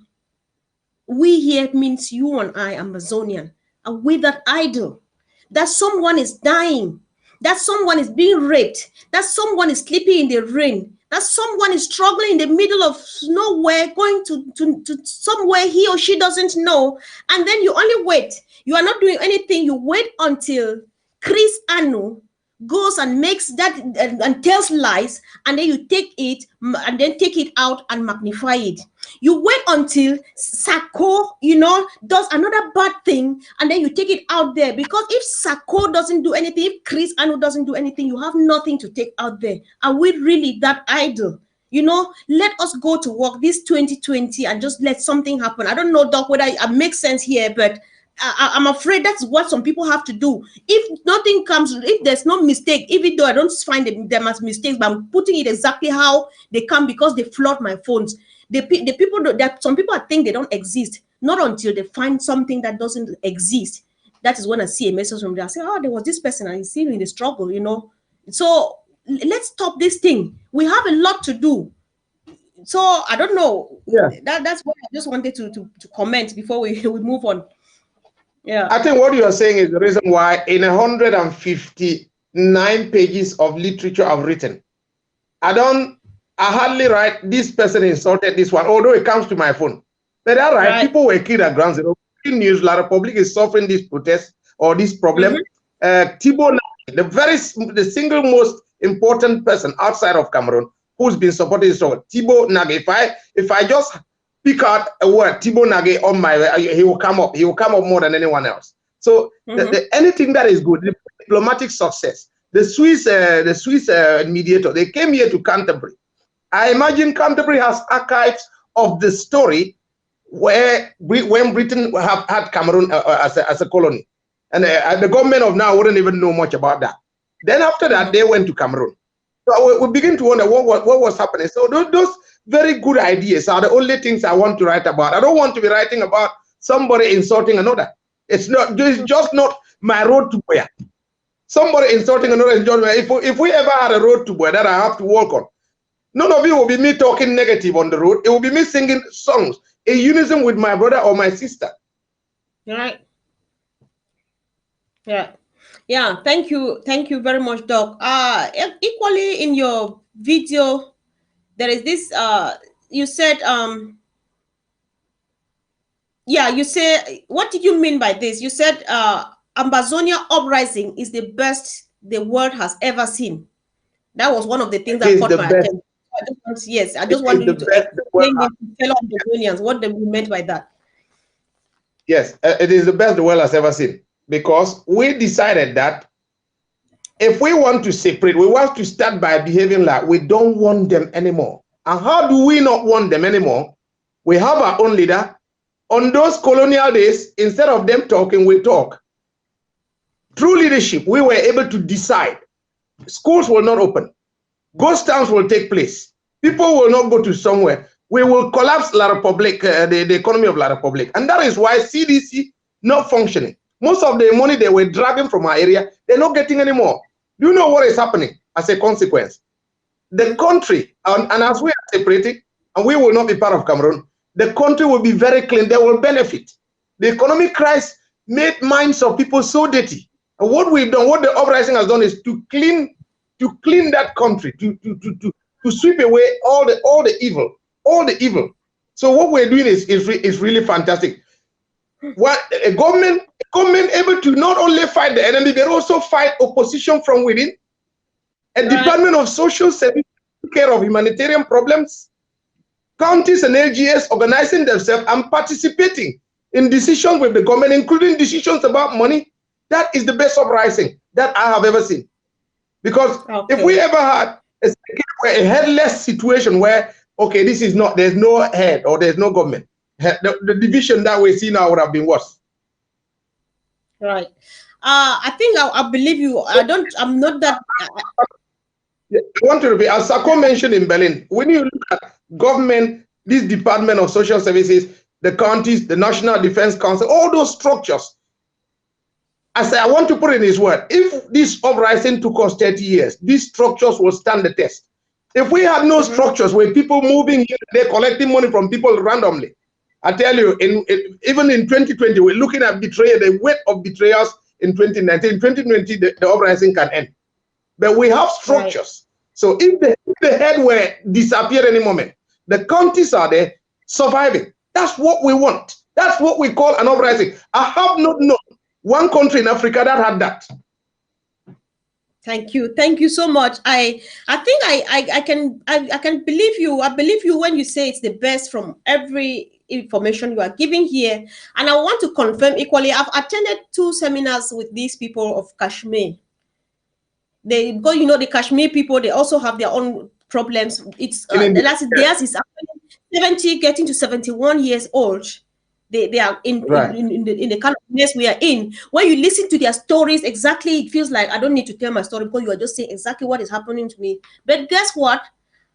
We here means you and I, Amazonian. Are we that idle? That someone is dying, that someone is being raped, that someone is sleeping in the rain, that someone is struggling in the middle of nowhere, going to somewhere he or she doesn't know, and then you only wait. You are not doing anything. You wait until Chris Anu goes and makes that and tells lies, and then you take it and then take it out and magnify it. You wait until Sako, you know, does another bad thing, and then you take it out there. Because if Sako doesn't do anything, if Chris Anu doesn't do anything, you have nothing to take out there. Are we really that idle? You know, let us go to work this 2020 and just let something happen. I don't know, Doc, whether it makes sense here, but I'm afraid that's what some people have to do. If nothing comes, if there's no mistake, even though I don't find them as mistakes, but I'm putting it exactly how they come, because they flood my phones. The people that some people think they don't exist, not until they find something that doesn't exist. That is when I see a message from there. I say, oh, there was this person and he's still in the struggle, you know. So let's stop this thing. We have a lot to do. So I don't know. Yeah. That's what I just wanted to comment before we move on. Yeah. I think what you are saying is the reason why in 159 pages of literature I've written, I hardly write this person insulted this one, although it comes to my phone. But all right, people were killed at Ground Zero. News, La Republic is suffering this protest or this problem. Thibault, the single most important person outside of Cameroon who's been supporting this struggle, Thibault Nage. If I just pick out a word, Thibault Nage, on my, he will come up. He will come up more than anyone else. So anything that is good, the diplomatic success, the Swiss mediator, they came here to Canterbury. I imagine Canterbury has archives of the story where when Britain had Cameroon as a colony, and the government of now wouldn't even know much about that. Then after that, they went to Cameroon. So we begin to wonder what was happening. So those very good ideas are the only things I want to write about. I don't want to be writing about somebody insulting another. It's just not my road to where. Somebody insulting another is just, if we ever had a road to where that I have to walk on, none of it will be me talking negative on the road. It will be me singing songs in unison with my brother or my sister. Right. Yeah. Yeah. Thank you. Thank you very much, Doc. Equally in your video, there is this, you said, yeah, you say, what did you mean by this? You said, Ambazonia uprising is the best the world has ever seen. That was one of the things that caught my attention. I just wanted you to explain to fellow Ambazonians what we meant by that. Yes, it is the best the world has ever seen, because we decided that if we want to separate, we want to start by behaving like we don't want them anymore. And how do we not want them anymore? We have our own leader. On those colonial days, instead of them talking, we talk. Through leadership, we were able to decide. Schools will not open. Ghost towns will take place. People will not go to somewhere. we will collapse La Republic, the economy of La Republic. And that is why CDC not functioning. Most of the money they were dragging from our area, they're not getting anymore. Do you know what is happening as a consequence? The country, and as we are separating, and we will not be part of Cameroon, the country will be very clean. They will benefit. The economic crisis made minds of people so dirty. And what we've done, what the uprising has done is to clean that country, to sweep away all the evil. So what we're doing is really fantastic. What a government able to not only fight the enemy, but also fight opposition from within. A Department of Social Service take care of humanitarian problems. Counties and LGS organizing themselves and participating in decisions with the government, including decisions about money. That is the best uprising that I have ever seen. Because if we ever had a headless situation where, okay, there's no head or there's no government, the division that we see now would have been worse. Right. I think I believe you. I'm not that. I want to repeat, as Sako mentioned in Berlin, when you look at government, this Department of Social Services, the counties, the National Defense Council, all those structures, I want to put in his word, if this uprising took us 30 years, these structures will stand the test. If we had no structures where people moving here, they're collecting money from people randomly, I tell you, even in 2020, we're looking at betrayal, the weight of betrayals in 2019. In 2020, the uprising can end. But we have structures. Right. So if the head were disappear any moment, the counties are there surviving. That's what we want. That's what we call an uprising. I have not known one country in Africa that had that. Thank you so much. I think I can believe you. I believe you when you say it's the best from every information you are giving here. And I want to confirm equally, I've attended 2 seminars with these people of Kashmir. Because the Kashmir people, they also have their own problems. It's theirs is actually 70 getting to 71 years old. They are in the kind of mess we are in. When you listen to their stories, exactly, it feels like I don't need to tell my story because you are just saying exactly what is happening to me. But guess what?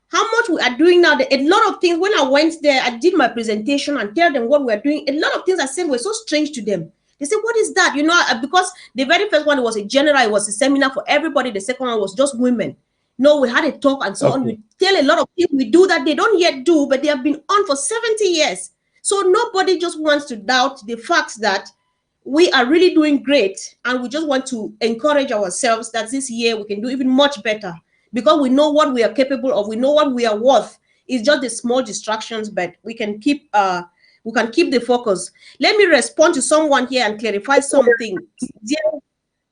How much we are doing now, a lot of things, when I went there, I did my presentation and tell them what we are doing. A lot of things I said were so strange to them. They said, what is that? Because the very first one was a general, it was a seminar for everybody. The second one was just women. No, we had a talk and so on. We tell a lot of things we do that they don't yet do, but they have been on for 70 years. So nobody just wants to doubt the fact that we are really doing great. And we just want to encourage ourselves that this year we can do even much better. Because we know what we are capable of, we know what we are worth. It's just the small distractions, but we can keep the focus. Let me respond to someone here and clarify something.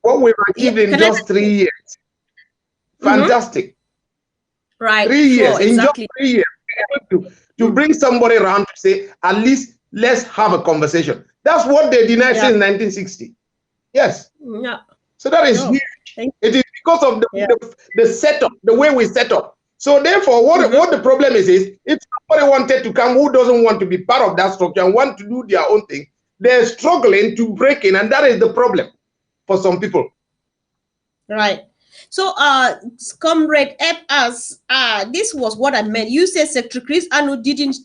What we achieved in just 3 years, fantastic. Right, 3 years, sure, exactly. In just 3 years, to bring somebody around to say, at least let's have a conversation. That's what they denied since 1960. Yes. Yeah. So that is huge. It is because of the setup, the way we set up. So therefore, what the problem is if somebody wanted to come who doesn't want to be part of that structure and want to do their own thing, they're struggling to break in, and that is the problem for some people. Right. So, Comrade F, this was what I meant. You said Secretary Chris Anu didn't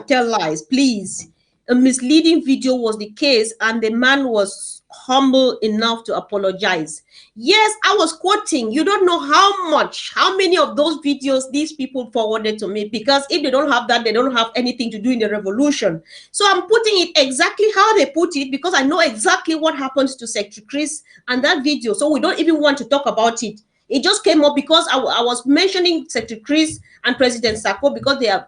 tell lies. Please, a misleading video was the case, and the man was humble enough to apologize. Yes, I was quoting. You don't know how many of those videos these people forwarded to me, because if they don't have that, they don't have anything to do in the revolution. So I'm putting it exactly how they put it, because I know exactly what happens to Secretary Chris and that video. So we don't even want to talk about it. It just came up because I was mentioning Secretary Chris and President Sako because they are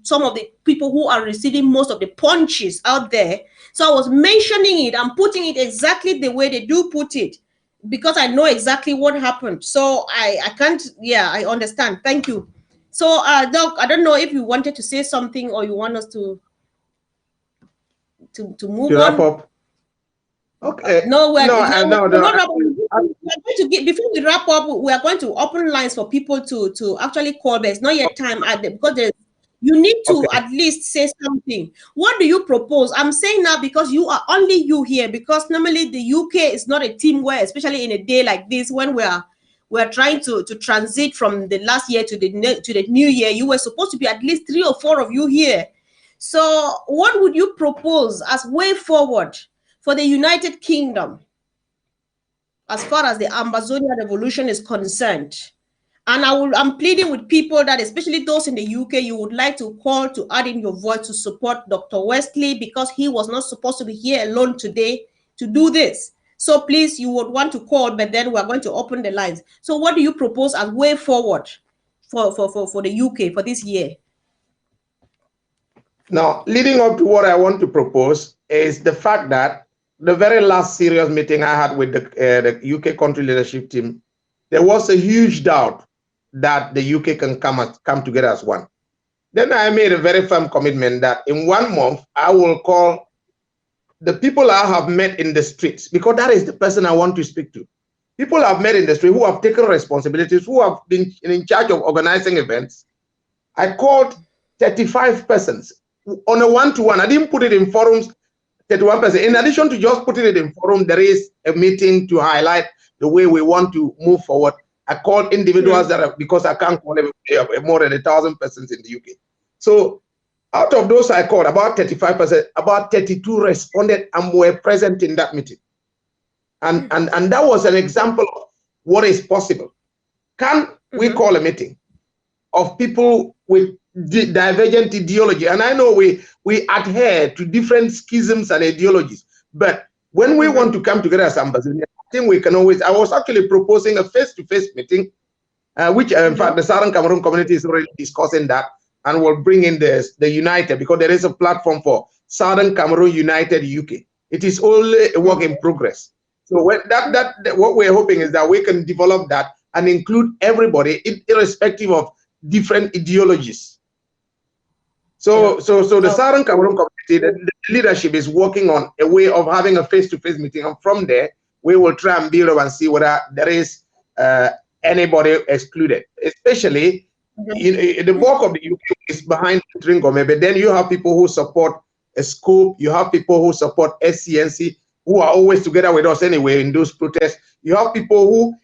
some of the people who are receiving most of the punches out there. So I was mentioning it. I'm putting it exactly the way they do put it, because I know exactly what happened. So I can't, I understand. Thank you. So Doc, I don't know if you wanted to say something or you want us to move on. Wrap up. Okay. No, we're going to get, before we wrap up, we are going to open lines for people to actually call, but it's not yet time because you need to at least say something. What do you propose? I'm saying now because you are only you here, because normally the UK is not a team where, especially in a day like this, when we're trying to transit from the last year to the new year. You were supposed to be at least 3 or 4 of you here. So what would you propose as way forward for the United Kingdom as far as the Ambazonia revolution is concerned? And I'm pleading with people that, especially those in the UK, you would like to call to add in your voice to support Dr. Wesley, because he was not supposed to be here alone today to do this. So please, you would want to call, but then we're going to open the lines. So what do you propose as way forward for the UK for this year? Now, leading up to what I want to propose is the fact that the very last serious meeting I had with the UK country leadership team, there was a huge doubt that the UK can come together as one. Then I made a very firm commitment that in 1 month, I will call the people I have met in the streets, because that is the person I want to speak to. People I've met in the street who have taken responsibilities, who have been in charge of organizing events. I called 35 persons on a one-to-one. I didn't put it in forums, 31 persons. In addition to just putting it in forum, there is a meeting to highlight the way we want to move forward. I called individuals that are, because I can't call more than 1,000 persons in the UK. So out of those I called, about 35%, about 32 responded and were present in that meeting. And that was an example of what is possible. Can we call a meeting of people with divergent ideology? And I know we adhere to different schisms and ideologies, but when we want to come together as Ambazonians, I think we can always. I was actually proposing a face-to-face meeting, which in fact the Southern Cameroon community is already discussing that, and will bring in the United, because there is a platform for Southern Cameroon United UK. It is only a work in progress. So what we're hoping is that we can develop that and include everybody, irrespective of different ideologies. So the Southern Cameroon community, the leadership is working on a way of having a face-to-face meeting, and from there we will try and build up and see whether there is anybody excluded. Especially, the bulk of the UK is behind Tringome, but then you have people who support a scope, you have people who support SCNC, who are always together with us anyway in those protests. You have people who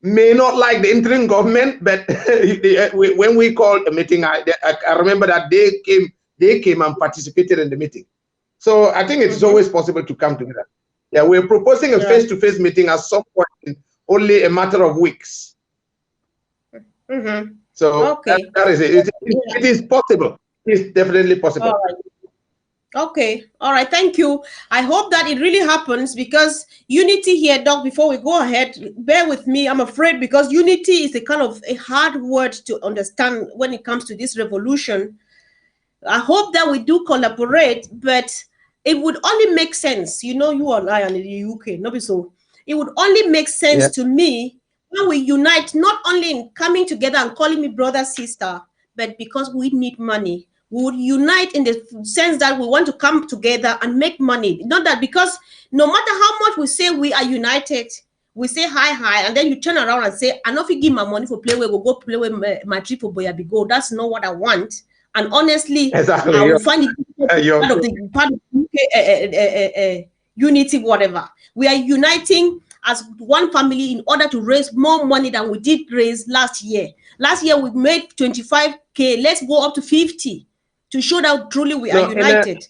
may not like the interim government, but when we called a meeting, I remember that they came and participated in the meeting. So I think it's always possible to come together. Yeah, we're proposing a face-to-face meeting at some point in only a matter of weeks. So that is it. It is possible. It's definitely possible. All right. Okay, all right, thank you. I hope that it really happens, because unity here, Doc, before we go ahead, bear with me, I'm afraid, because unity is a kind of a hard word to understand when it comes to this revolution. I hope that we do collaborate, but it would only make sense, you know, you and I are in the UK, not so. It would only make sense to me when we unite, not only in coming together and calling me brother, sister, but because we need money. We would unite in the sense that we want to come together and make money. Not that, because no matter how much we say we are united, we say hi, and then you turn around and say, I know if you give my money for play, we will go play with my trip for Boyabi Go. That's not what I want. And honestly, I will find it part of the UK unity, whatever. We are uniting as one family in order to raise more money than we did raise last year. Last year we made 25K. Let's go up to 50 to show that truly we are united.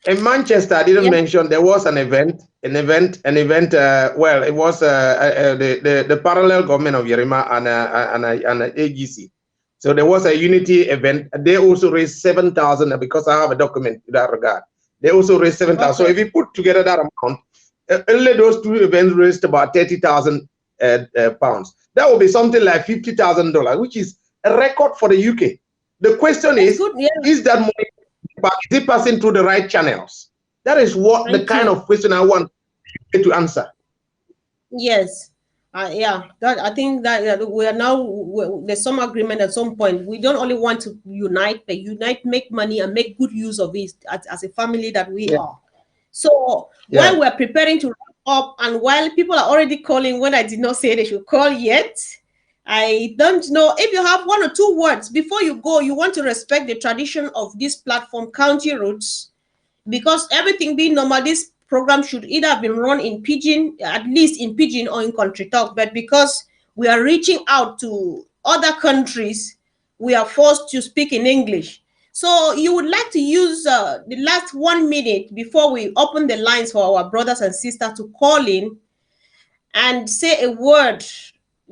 In Manchester, I didn't mention there was an event. Well, it was the parallel government of Yerima and an AGC. So there was a unity event. They also raised 7,000, because I have a document in that regard. They also raised 7,000. So if you put together that amount, only those two events raised about 30,000 pounds. That will be something like $50,000, which is a record for the UK. The question is that money, is it passing through the right channels? That is what the kind of question I want you to answer. Yes. I think that we are now, there's some agreement at some point. We don't only want to unite, but unite, make money, and make good use of it as a family that we are. So while we're preparing to wrap up, and while people are already calling when I did not say they should call yet, I don't know if you have 1 or 2 words before you go. You want to respect the tradition of this platform, County Roots, because everything being normal, this program should either have been run in Pidgin, at least in Pidgin, or in Country Talk. But because we are reaching out to other countries, we are forced to speak in English. So you would like to use the last 1 minute before we open the lines for our brothers and sisters to call in and say a word.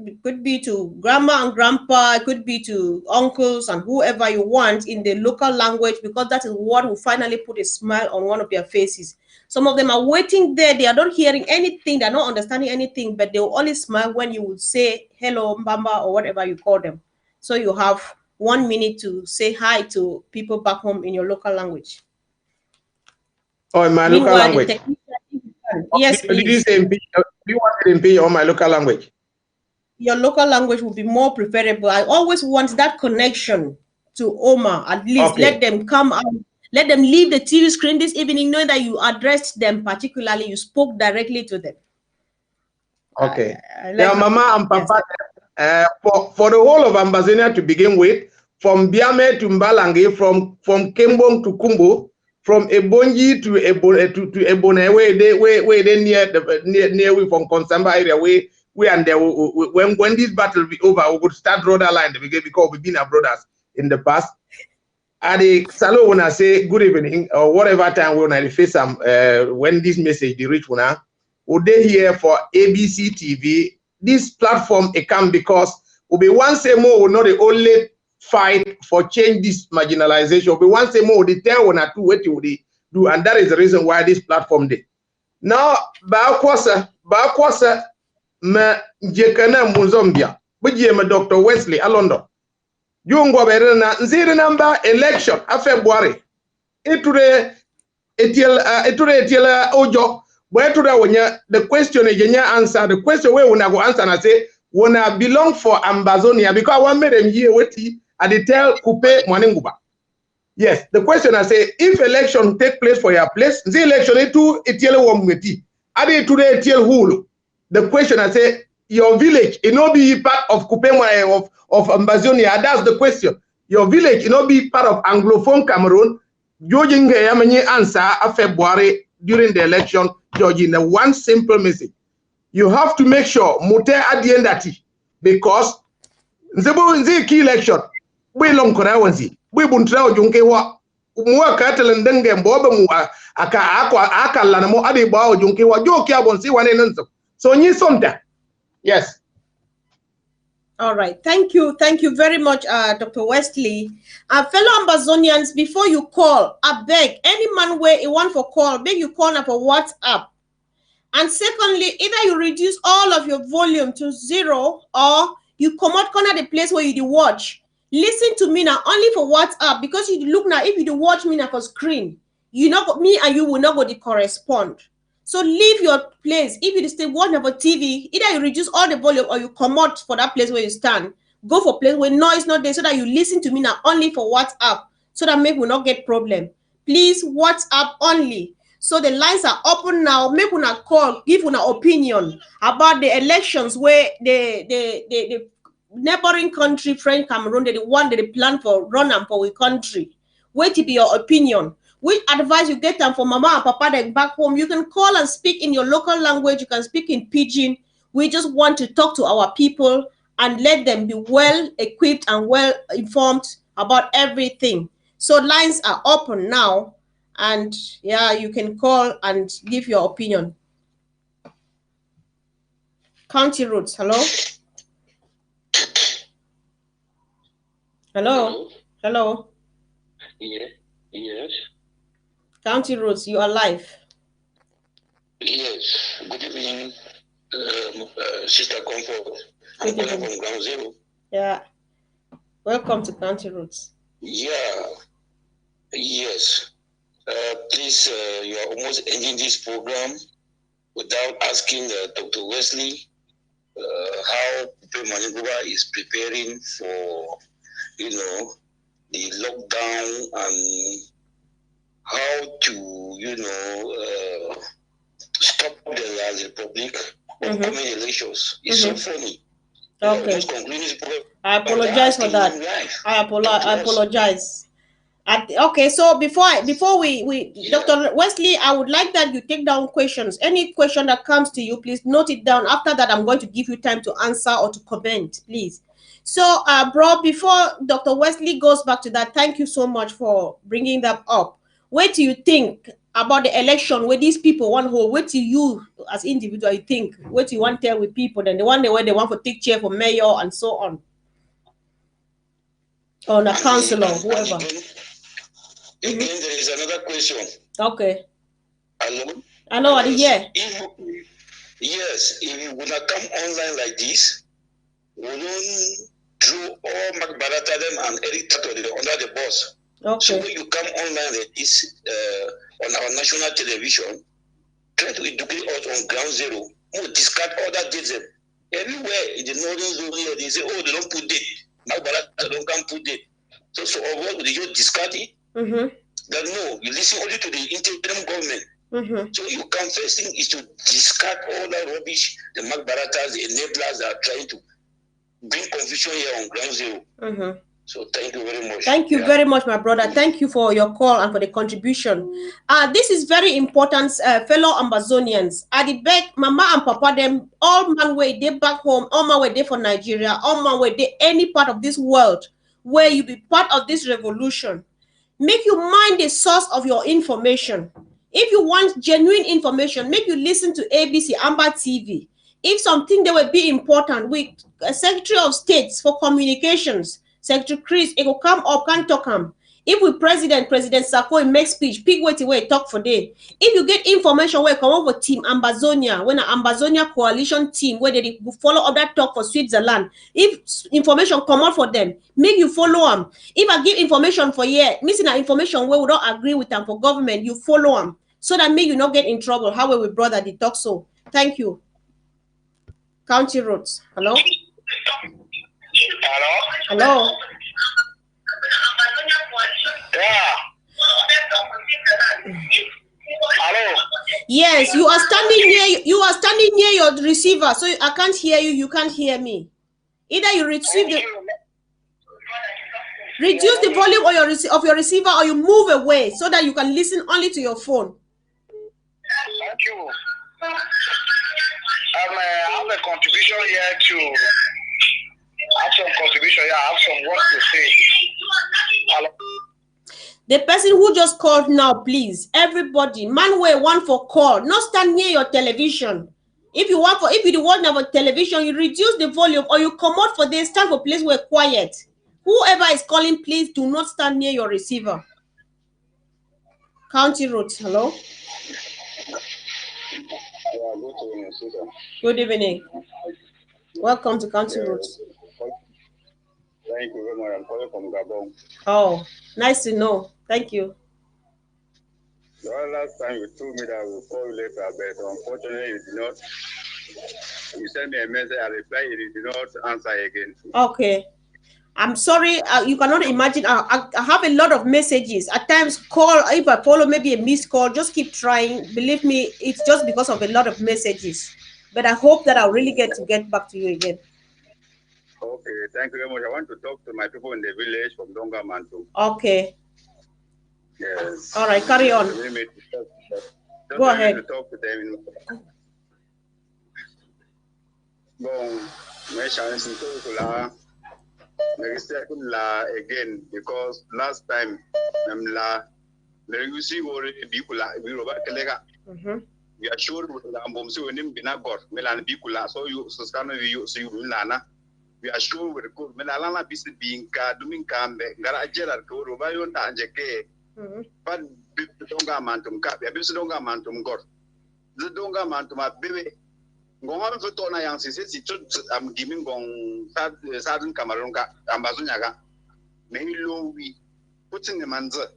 It could be to grandma and grandpa, it could be to uncles and whoever you want in the local language, because that is what will finally put a smile on one of their faces. Some of them are waiting there, they are not hearing anything, they're not understanding anything, but they will only smile when you would say hello, Mbamba, or whatever you call them. So you have 1 minute to say hi to people back home in your local language. Oh, in my Meanwhile, local language. Yes, Did you please. say do you want it in P or my local language? Your local language will be more preferable. I always want that connection to Oma. At least Okay. let them come out, let them leave the TV screen this evening, knowing that you addressed them particularly, you spoke directly to them. Okay. I Yeah, like Mama and yes. Papa, for the whole of Ambazonia to begin with, from Biame to Mbalange, from Kembong to Kumbo, from Ebonyi to Ebone, where they near we from Konsamba area, we and there when this battle be over, we would start draw that line because we've been our brothers in the past. At the salon when I say good evening or whatever time when I face them when this message they reach one, would they here for ABC TV? This platform it come because we be one say more will not the only fight for change this marginalization. We one say more the tell one or two what you do, and that is the reason why this platform did. Now, ba kwasa me jekana muzombia, bujie me Dr. Wesley Alondo. Jungo berena nziri number election a February. Iture etiel ojo. But the question is answer. The question where we go answer and I say wanna belong for Ambazonia because one made them here weti and they tell Coupe Mwanenguba. Yes, the question I say if election take place for your place, the election etiel womweti. Ade today etiel hulu. The question I say your village it no be part of Coupe of Ambazonia. That's the question. Your village it no be part of Anglophone Cameroon. Judging the answer of February during the election, Georgina, one simple message. You have to make sure Mute at the end that because the key election, we long korawanzi, we buntrao junkewa, mua catalan denge boba mua, aka lanamo adibao junkewa, jokia bonsi one enanso. So ni sonda. Yes. All right. Thank you. Thank you very much, Dr. Wesley. Fellow Ambazonians, before you call, I beg any man where you want for call, beg you call up for WhatsApp. And secondly, either you reduce all of your volume to 0 or you come out corner the place where you do watch. Listen to me now only for WhatsApp because you look now, if you do watch me now for screen, you know me and you will not go to correspond. So leave your place. If you stay watching for TV, either you reduce all the volume or you come out for that place where you stand. Go for place where noise not there so that you listen to me now only for WhatsApp so that maybe we not get problem. Please WhatsApp only. So the lines are open now. Make una call, give una opinion about the elections where the neighboring country, French Cameroon, they want they plan for run and for a country. Wait to be your opinion. Which advice you get them from mama and papa then back home? You can call and speak in your local language. You can speak in pidgin. We just want to talk to our people and let them be well equipped and well informed about everything. So lines are open now. And yeah, you can call and give your opinion. County Roads, hello? Hello? Hello? Yes. County Roads, you are live. Yes. Good evening, Sister Konfor. I'm Good calling evening. from Ground Zero. Yeah. Welcome to County Roads. Yeah. Yes. Please, you are almost ending this program without asking Dr. Wesley how Pepe Maniguba is preparing for, the lockdown and how to, stop the Republic of coming elections. It's so funny. Okay. I apologize for that. I apologize. Okay, so before we Dr. Wesley, I would like that you take down questions. Any question that comes to you, please note it down. After that, I'm going to give you time to answer or to comment, please. So, bro, before Dr. Wesley goes back to that, thank you so much for bringing that up. What do you think about the election where these people want hold? What do you, as individual, you think? What do you want to tell with people? Then the one where they want to take chair for mayor and so on, or a councillor, whoever. Again, there is another question. Okay. Hello? Hello, are you here? Yes, if you would not come online like this, we don't throw all Macbarata them and Eric Tato under the bus. Okay. So when you come online like this on our national television, try to educate us on ground zero. We discard all that data. Everywhere in the northern zone here, they say, oh, they don't put date. Macbarata don't come put date. So of what they just discard it? That no, you listen only to the interim government. So you come first thing is to discard all that rubbish, the Macbaratas, the enablers that are trying to bring confusion here on ground zero. So thank you very much. Thank you very much, my brother. Thank you for your call and for the contribution. This is very important, fellow Amazonians. At the back, Mama and Papa, them all man way they back home, all man way they for Nigeria, all man way they any part of this world where you be part of this revolution. Make you mind the source of your information. If you want genuine information, make you listen to ABC Amber TV. If something that will be important with Secretary of State for Communications, Secretary Chris, it will come up, can talk him. If we President Sarko make speech, pick what way talk for day. If you get information where come over Team Ambazonia, when an Ambazonia coalition team where they follow up that talk for Switzerland, if information come out for them, make you follow them. If I give information for missing an information where we don't agree with them for government, you follow them. So that make you not get in trouble. How will we brother the talk so? Thank you. County Roads. Hello? Hello? Yeah. Hello. Yes, you are standing near your receiver, so I can't hear you. You can't hear me. Either you reduce the volume of your receiver, or you move away so that you can listen only to your phone. Thank you. I have a contribution here to. I have some contribution here. I have some work to say. Hello. The person who just called now, please, everybody, man way one for call, not stand near your television. If you want our television, you reduce the volume or you come out for this, stand for place where quiet. Whoever is calling, please do not stand near your receiver. County Roads, hello? Good evening. Welcome to County Roads. Thank you very much. I'm calling from Gabon. Oh, nice to know. Thank you. The last time you told me that I will call you later, but unfortunately you did not. You sent me a message, I replied, you did not answer again. Okay. I'm sorry, you cannot imagine. I have a lot of messages. At times, call, if I follow maybe a missed call, just keep trying. Believe me, it's just because of a lot of messages. But I hope that I'll really get back to you again. Okay, thank you very much. I want to talk to my people in the village from Donga Mantu. Okay. Yes. All right, carry on. Go ahead. To talk to them. Bon, again, because last time we are sure we are sure we're good. Melalana bisi being doing cambe, Garajera, Robayon Tanjeke, but Donga Mantum Cap, Abisonga Mantum got the Donga Mantuma baby. Gong for Tona Yang says, I'm giving Gong Southern Camarunga, Ambazunaga, maybe low we put in the manza.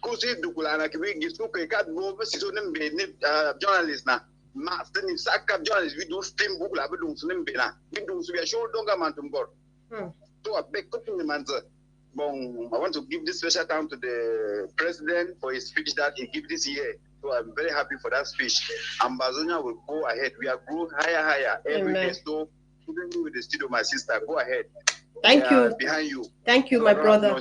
Cozy Dukulana, we give to a cat over season journalist now. Master in Saka journalists, we do stream book, we do swim bina. We do we are sure Donga Mantum got. So a big cooking the manza. Bon, I want to give this special time to the president for his speech that he gave this year. So I'm very happy for that speech. Ambazonia will go ahead. We are growing higher every day. So even with the studio, my sister, go ahead. Thank you. Behind you. Thank you, my brother.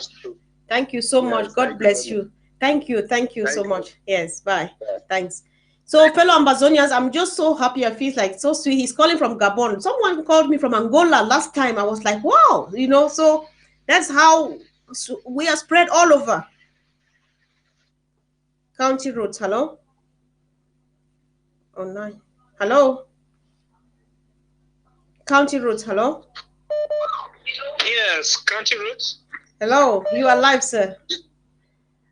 Thank you so much. God bless you. Thank you. Thank you so much. Yes, bye. Thanks. So, fellow Amazonians, I'm just so happy. I feel like so sweet. He's calling from Gabon. Someone called me from Angola last time. I was like, wow, you know, so that's how we are spread all over. County roads, hello? Oh, no. Hello? County roads, hello? Yes, County roads. Hello, you are live, sir.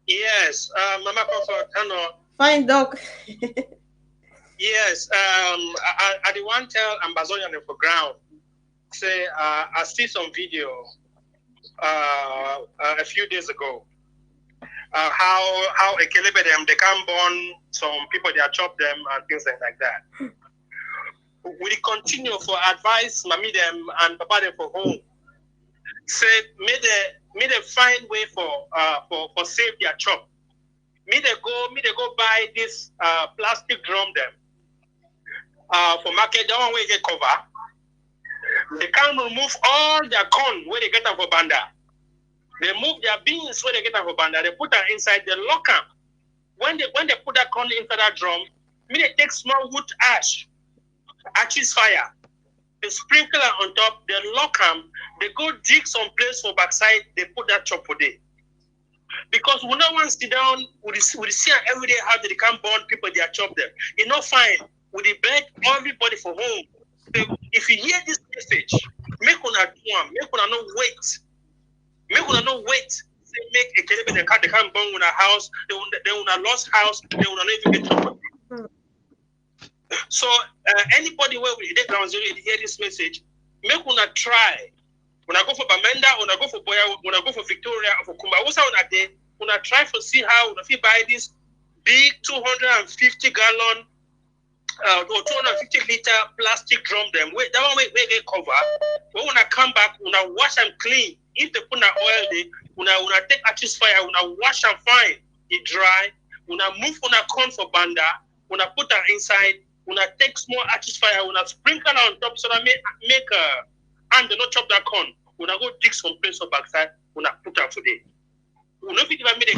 Yes, Mama Konfor, hello. Fine, doc. Yes, I the one tell Ambazonian for ground. Say, I see some video a few days ago. How a kelebe them they can burn some people, they chop them and things like that. We continue for advice, mommy them and papa them for home. Say, may they find way for save their chop. Me they go buy this plastic drum them for market. That one way they cover. They can remove all their corn where they get them for banda. They move their beans where they get them for banda. They put them inside the locker. When they put that corn inside that drum, me they take small wood ashes fire. They sprinkle it on top. They lock them. They go dig some place for backside. They put that chop for day. Because we don't want to sit down, we see every day how they can burn people, they are chop them. It's not fine. We beg everybody for home. So if you hear this message, make una do one, make una not wait. Make una not wait. Say make a kelebe they can't burn in a house, they will lost house, they will not even get trouble. So anybody where we get ground zero hear this message, make una try. When I go for Bamenda, when I go for Boya, when I go for Victoria, or for Kumba, what's on a day? When I try to see how if you buy this big 250 gallon or 250 liter plastic drum them, that one where they cover. But when I come back, when I wash and clean, if they put an oil there, when I take ashes fire, when I wash and fine, it dry. When I move on a corn for banda, when I put that inside, when I take small ashes fire, when I sprinkle on top, so that make and they not chop that corn. When I go dig some place for backside, when I put out today. We know if they can burn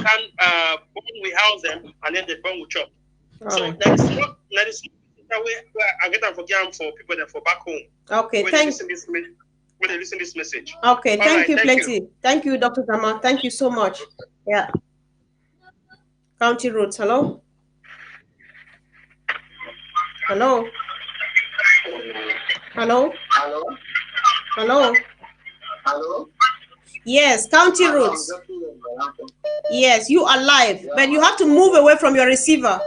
we house them and then they burn we chop. So that is that way I get them for people that for back home. Okay, when they listen this message. Okay, thank you plenty. Thank you, Dr. Zama. Thank you so much. Yeah. County roads, hello? Hello? Hello? Hello? Hello? Hello? Yes, county roads. Yes, you are live, but you have to move away from your receiver.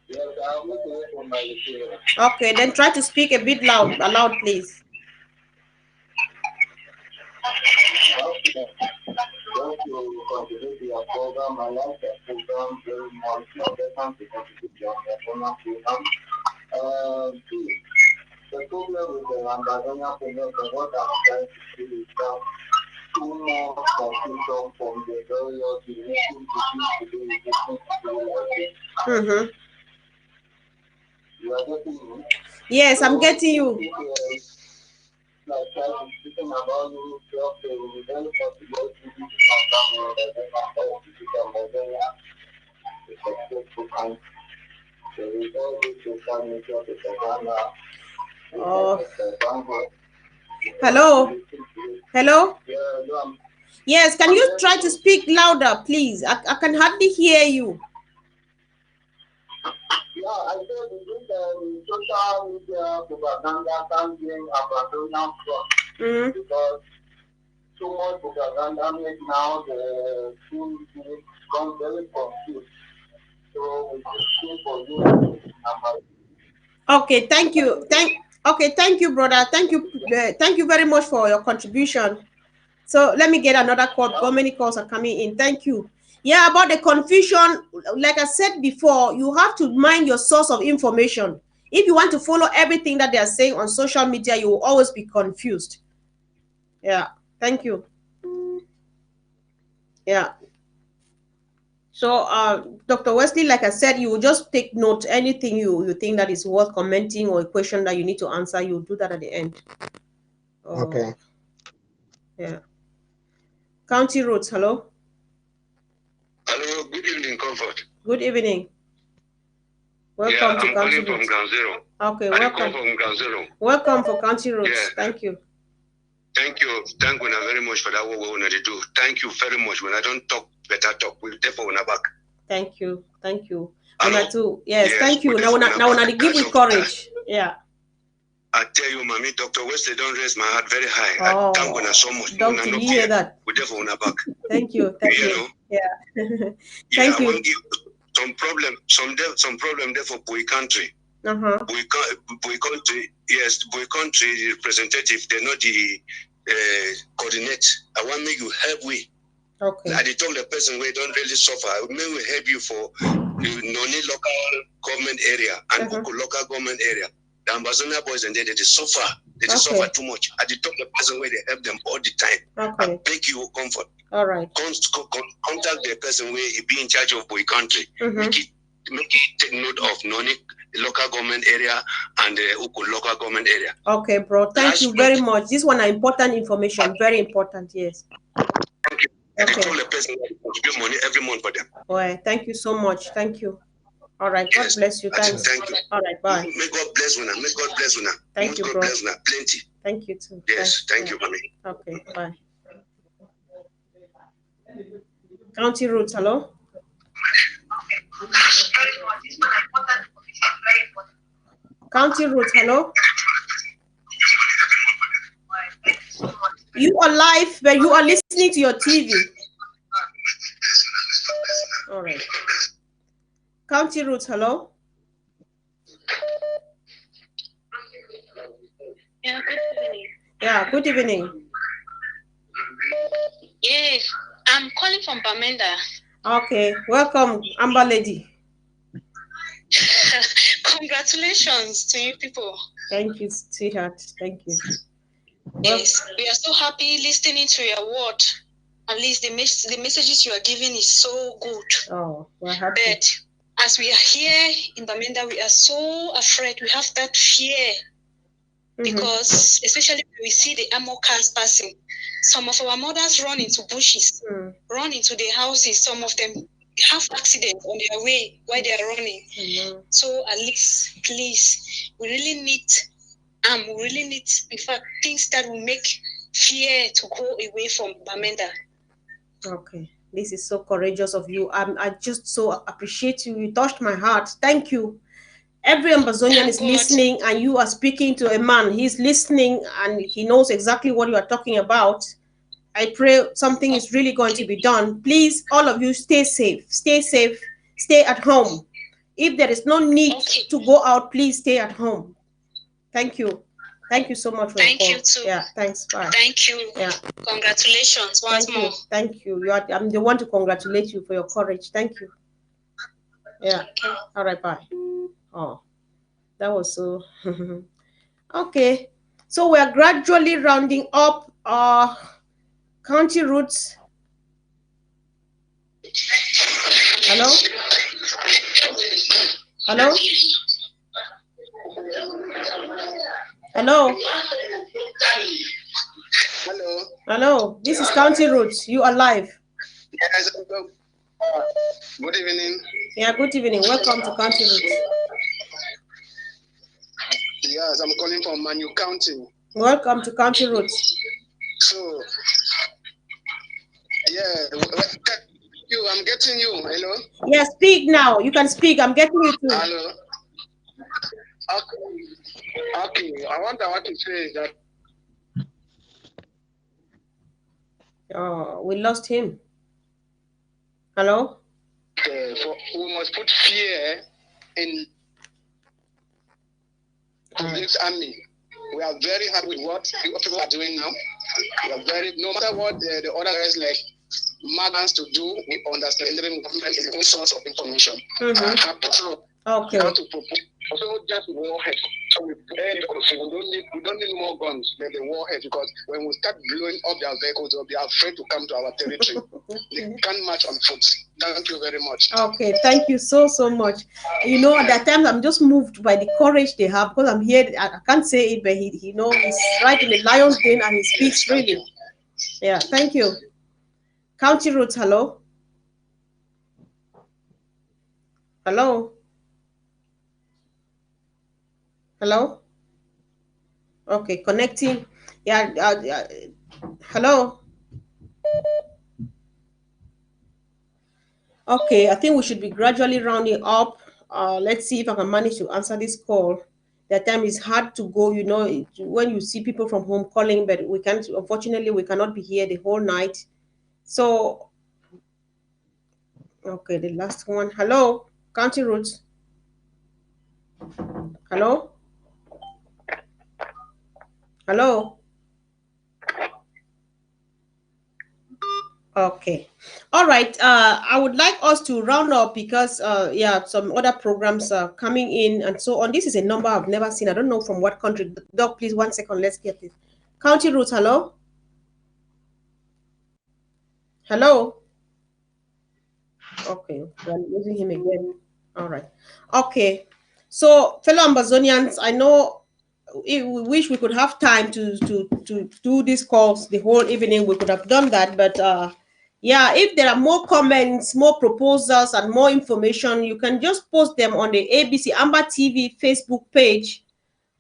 Yes, I'll move away from my receiver. Okay, then try to speak a bit loud, please. Okay. Thank you for contributing to your program. I like the program very much. Welcome to contribute to your program. The problem with the Ambazonian program and what I'm trying to do is that too much confusion from the various relations to do. You are getting me? Yes, I'm getting you. Like speaking about you, very possible to do something. Oh. Hello? Hello? Yes, can you try to speak louder, please? I can hardly hear you. Yeah, I said the social media propaganda can bring Ambazonian front because so much propaganda makes now the school become very confused. So we should for you. Okay, thank you. Thank you, brother. Thank you very much for your contribution. So let me get another call. How many calls are coming in? Thank you. Yeah, about the confusion, like I said before, you have to mind your source of information. If you want to follow everything that they are saying on social media, you will always be confused. Yeah, thank you. Yeah. So, Dr. Wesley, like I said, you will just take note. Anything you think that is worth commenting or a question that you need to answer, you'll do that at the end. Okay. Yeah. County Roads, hello. Hello, good evening, Comfort. Good evening. Welcome to I'm County calling Roads. from Ground Zero. Okay, I welcome. call from Ground Zero. Welcome for County Roads. Yeah. Thank you. Thank you. Thank you very much for that what we want to do. Thank you very much. When I don't talk, better talk. We'll therefore when I back. Thank you. Thank you. Hello? Yes, thank you. Now I give with courage. Yeah. I tell you, Mommy, Dr. Wesley don't raise my heart very high. Oh, I thank you so much. Doctor, you hear that? We therefore when I back. Thank you. Thank you. Know? Yeah. Thank you. Some problem there for Boy country. Boy country, yes, Boy country representative, they're not the coordinate. I want me you help we. Okay. I told the person we don't really suffer. I will help you for the local government area and local government area. The Ambazonia boys and they suffer. They suffer too much. I told the person where they help them all the time. Okay. I beg you comfort. All right. Contact the person where he be in charge of Boy country. Make it take note of Noni local government area and the local government area. Okay, bro. Thank you very much. This one are important information. Very important. Yes. Thank you. Okay. I told the person that contribute money every month for them. All right. Thank you so much. Thank you. All right. God bless you. Thanks. Thank you. All right. Bye. May God bless you now. May God bless you now. Thank you, bro. Bless you now. Plenty. Thank you too. Yes. Thank you, mommy. Okay. Bye. County Roads, hello. County Roads, hello. You are live, but you are listening to your TV. All right. County Roads, hello. Yeah, good evening. Yeah, good evening. Yes, I'm calling from Bamenda. Okay, welcome, Amber Lady. Congratulations to you people. Thank you, sweetheart. Thank you. Yes, we are so happy listening to your word. At least the messages you are giving is so good. Oh, we're happy. But as we are here in Bamenda, we are so afraid. We have that fear. Because especially when we see the armor cars passing, some of our mothers run into bushes, run into their houses. Some of them have accidents on their way while they are running. So at least, please, we really need, in fact, things that will make fear to go away from Bamenda. Okay, this is so courageous of you. I just so appreciate you. You touched my heart. Thank you. Every Ambazonian is listening, and you are speaking to a man. He's listening, and he knows exactly what you are talking about. I pray something is really going to be done. Please, all of you, stay safe. Stay safe. Stay at home. If there is no need to go out, please stay at home. Thank you. Thank you so much for your call. Thank you too. Yeah, thanks. Bye. Thank you. Yeah. Congratulations once more. Thank you. I'm the one to congratulate you for your courage. Thank you. Yeah. Okay. All right. Bye. Oh, that was so. Okay. So we are gradually rounding up our County Roads. Hello? Hello? Hello? Hello. Hello. This is County Roads. You are live. Yes. Good evening. Yeah, good evening. Welcome to County Roads. Yes, I'm calling from Manu County. Welcome to County Roads. So, yeah, I'm getting you. Hello? Yeah, speak now. You can speak. I'm getting you too. Hello? Okay. What I want to say is that. Oh, we lost him. Hello? We must put fear in this army. We are very happy with what people are doing now. We are very, no matter what the other guys like Magans to do, we understand the government is the source of information. Okay. How to propose. Also, just warhead. So we don't need more guns than the warhead, because when we start blowing up their vehicles, they'll be afraid to come to our territory. They can't march on foot. Thank you very much. Okay, thank you so much. You know, at that time, I'm just moved by the courage they have, because I'm here. I can't say it, but he knows he's right in the lion's den and he speaks really. Yeah, thank you. County Roots, hello? Hello? Hello? Okay, connecting. Yeah, hello? Okay, I think we should be gradually rounding up. Let's see if I can manage to answer this call. That time is hard to go, you know, when you see people from home calling, but we can't, unfortunately, we cannot be here the whole night. So, okay, the last one. Hello, County Roots. Hello? Hello? Okay. All right. I would like us to round up because yeah, some other programs are coming in and so on. This is a number I've never seen. I don't know from what country. Doc, please 1 second. Let's get this. County Roots, hello? Hello? Okay, we're losing him again. All right. Okay. So, fellow Ambazonians, I know we wish we could have time to do these calls the whole evening. We could have done that, but yeah, if there are more comments, more proposals, and more information, you can just post them on the ABC Amber TV Facebook page,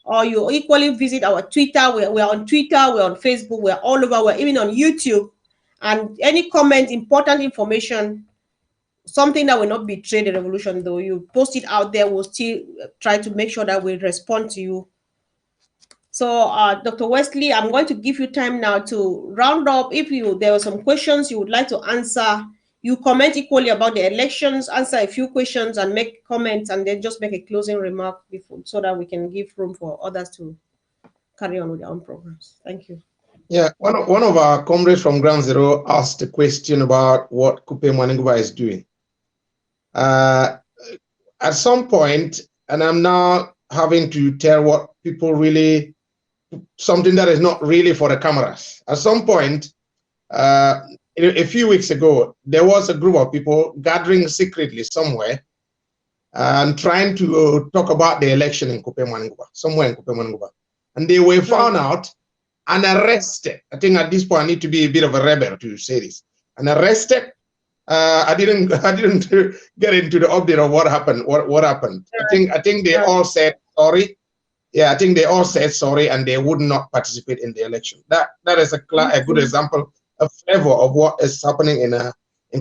or you equally visit our Twitter. We're on Twitter, we're on Facebook, we're all over, we're even on YouTube. And any comment, important information, something that will not betray the revolution, though, you post it out there, we'll still try to make sure that we respond to you. So, Dr. Wesley, I'm going to give you time now to round up. If there were some questions you would like to answer, you comment equally about the elections, answer a few questions and make comments, and then just make a closing remark before, so that we can give room for others to carry on with their own programs. Thank you. Yeah, one of our comrades from Ground Zero asked a question about what Kupe Mwanenguba is doing. At some point, and I'm now having to tell what people really, something that is not really for the cameras. At some point, a few weeks ago, there was a group of people gathering secretly somewhere and trying to talk about the election in Kupe Mwanenguba, somewhere in Kupe Mwanenguba. And they were found out and arrested. I think at this point I need to be a bit of a rebel to say this. And arrested. I didn't get into the update of what happened. What happened? I think they all said sorry. Yeah, I think they all said sorry and they would not participate in the election. That is a good example, a flavor of what is happening in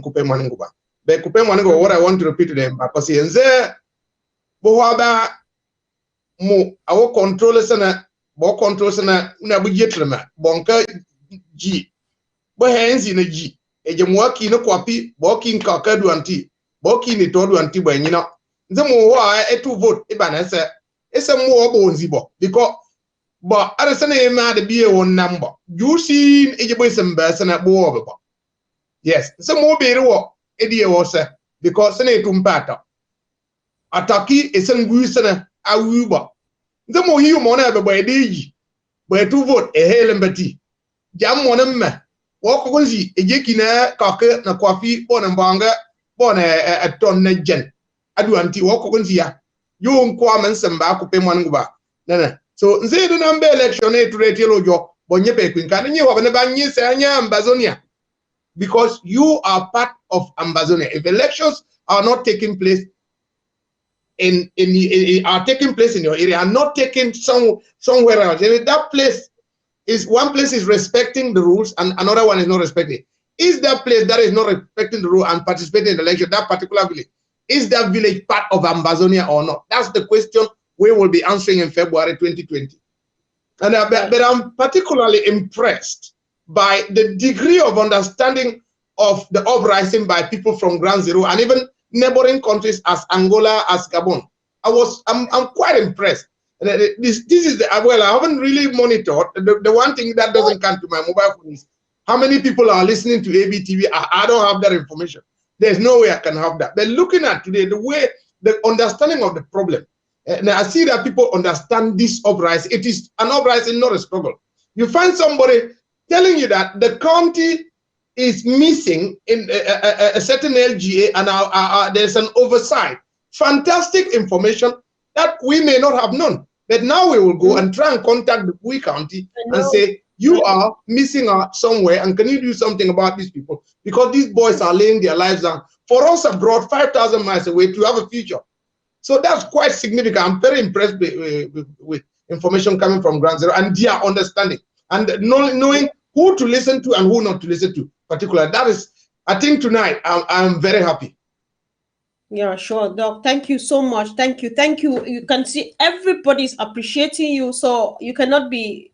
Kupe Mwanenguba. But Kupe Mwanenguba, what I want to repeat to them, because our controllers and controls na bujetrema bonka G. But hands in a G. Ejamwaki no kwapi, walking kakadu anti, walking it all anti by you know. The more to vote, Ibanese, it's a more bonzibo because but Arsene mad be a one number. You see Ejabus and Besson at Bob. Yes, some more be what Edia was because Senatum Pata. Ataki is some Gusana Awuba. The more human ever by day, by to vote a hail and betty. Jam one of them. Walk on the Ejekina, Cocker, na Quafi, Bonambanga, Bon a ton gen. I do anti walk on the you Quaman Samba Kupe Mwanenguba. So they don't number election to retilo jo, Bonyepe Queen. Can you have an Abanyes and Ambazonia? Because you are part of Ambazonia. If elections are not taking place, are taking place in your area, are not taken somewhere else. If that place is one place is respecting the rules and another one is not respecting. Is that place that is not respecting the rule and participating in the election, that particular village, is that village part of Ambazonia or not? That's the question we will be answering in February 2020. And but I'm particularly impressed by the degree of understanding of the uprising by people from Ground Zero and even neighboring countries as Angola, as Gabon. I'm quite impressed. This is the well, I haven't really monitored. The one thing that doesn't come to my mobile phone is how many people are listening to ABTV. I don't have that information. There's no way I can have that. But looking at today, the understanding of the problem, and I see that people understand this uprising. It is an uprising, not a struggle. You find somebody telling you that the county is missing in a certain LGA and there's an oversight. Fantastic information that we may not have known. But now we will go and try and contact the Bui County and say, You are missing out somewhere, and can you do something about these people? Because these boys are laying their lives down for us abroad, 5,000 miles away, to have a future. So that's quite significant. I'm very impressed with information coming from Ground Zero and their understanding and knowing who to listen to and who not to listen to. Particularly, that is, I think tonight I'm very happy. Yeah, sure, Doc. Thank you so much. Thank you. Thank you. You can see everybody's appreciating you, so you cannot be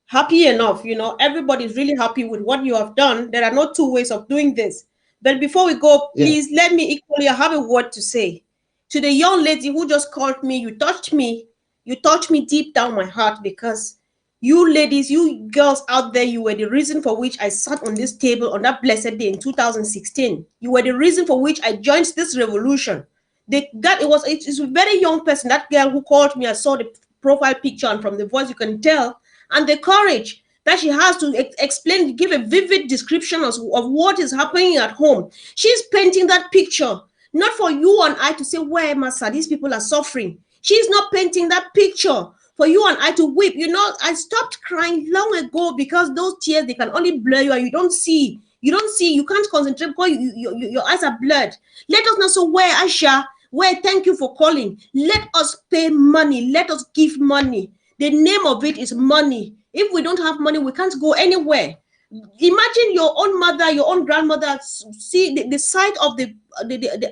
happy enough. You know, everybody's really happy with what you have done. There are no two ways of doing this. But before we go, please let me equally have a word to say to the young lady who just called me. You touched me. You touched me deep down my heart, because you ladies, you girls out there, you were the reason for which I sat on this table on that blessed day in 2016. You were the reason for which I joined this revolution. It's a very young person, that girl who called me. I saw the profile picture, and from the voice you can tell, and the courage that she has to explain, give a vivid description of what is happening at home. She's painting that picture, not for you and I to say, where, Massa, these people are suffering. She's not painting that picture for you and I to weep. You know, I stopped crying long ago because those tears, they can only blur you, and you don't see. You can't concentrate because your eyes are blurred. Let us not say, where, Aisha, where, thank you for calling. Let us pay money. Let us give money. The name of it is money. If we don't have money, we can't go anywhere. Imagine your own mother, your own grandmother, see the sight of the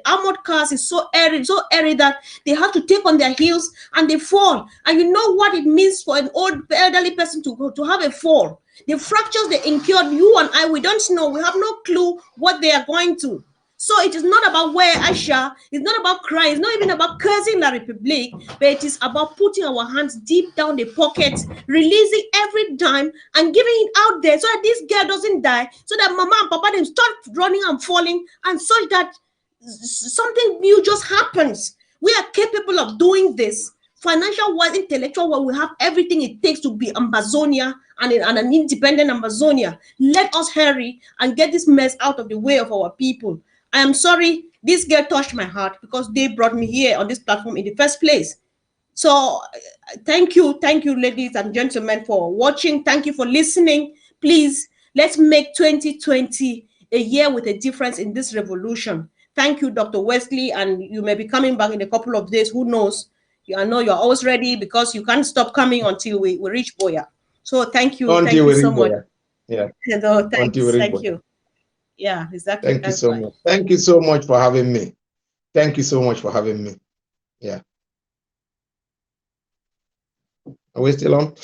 armored cars is so airy that they have to take on their heels and they fall. And you know what it means for an old elderly person to have a fall. The fractures they incurred, you and I, we don't know. We have no clue what they are going to. So it is not about where, Aisha. It's not about crying. It's not even about cursing La Republique, but it is about putting our hands deep down the pockets, releasing every dime and giving it out there so that this girl doesn't die, so that mama and papa then start running and falling, and such that something new just happens. We are capable of doing this. Financial wise, intellectual wise, we have everything it takes to be Amazonia and an independent Amazonia. Let us hurry and get this mess out of the way of our people. I am sorry, this girl touched my heart because they brought me here on this platform in the first place. So thank you, ladies and gentlemen, for watching. Thank you for listening. Please, let's make 2020 a year with a difference in this revolution. Thank you, Dr. Wesley, and you may be coming back in a couple of days. Who knows? I know you're always ready because you can't stop coming until we reach Boya. So thank you. Thank you so much. Yeah. No, thank you. Yeah, exactly. Thank you so much. Thank you so much for having me. Thank you so much for having me. Yeah. Are we still on?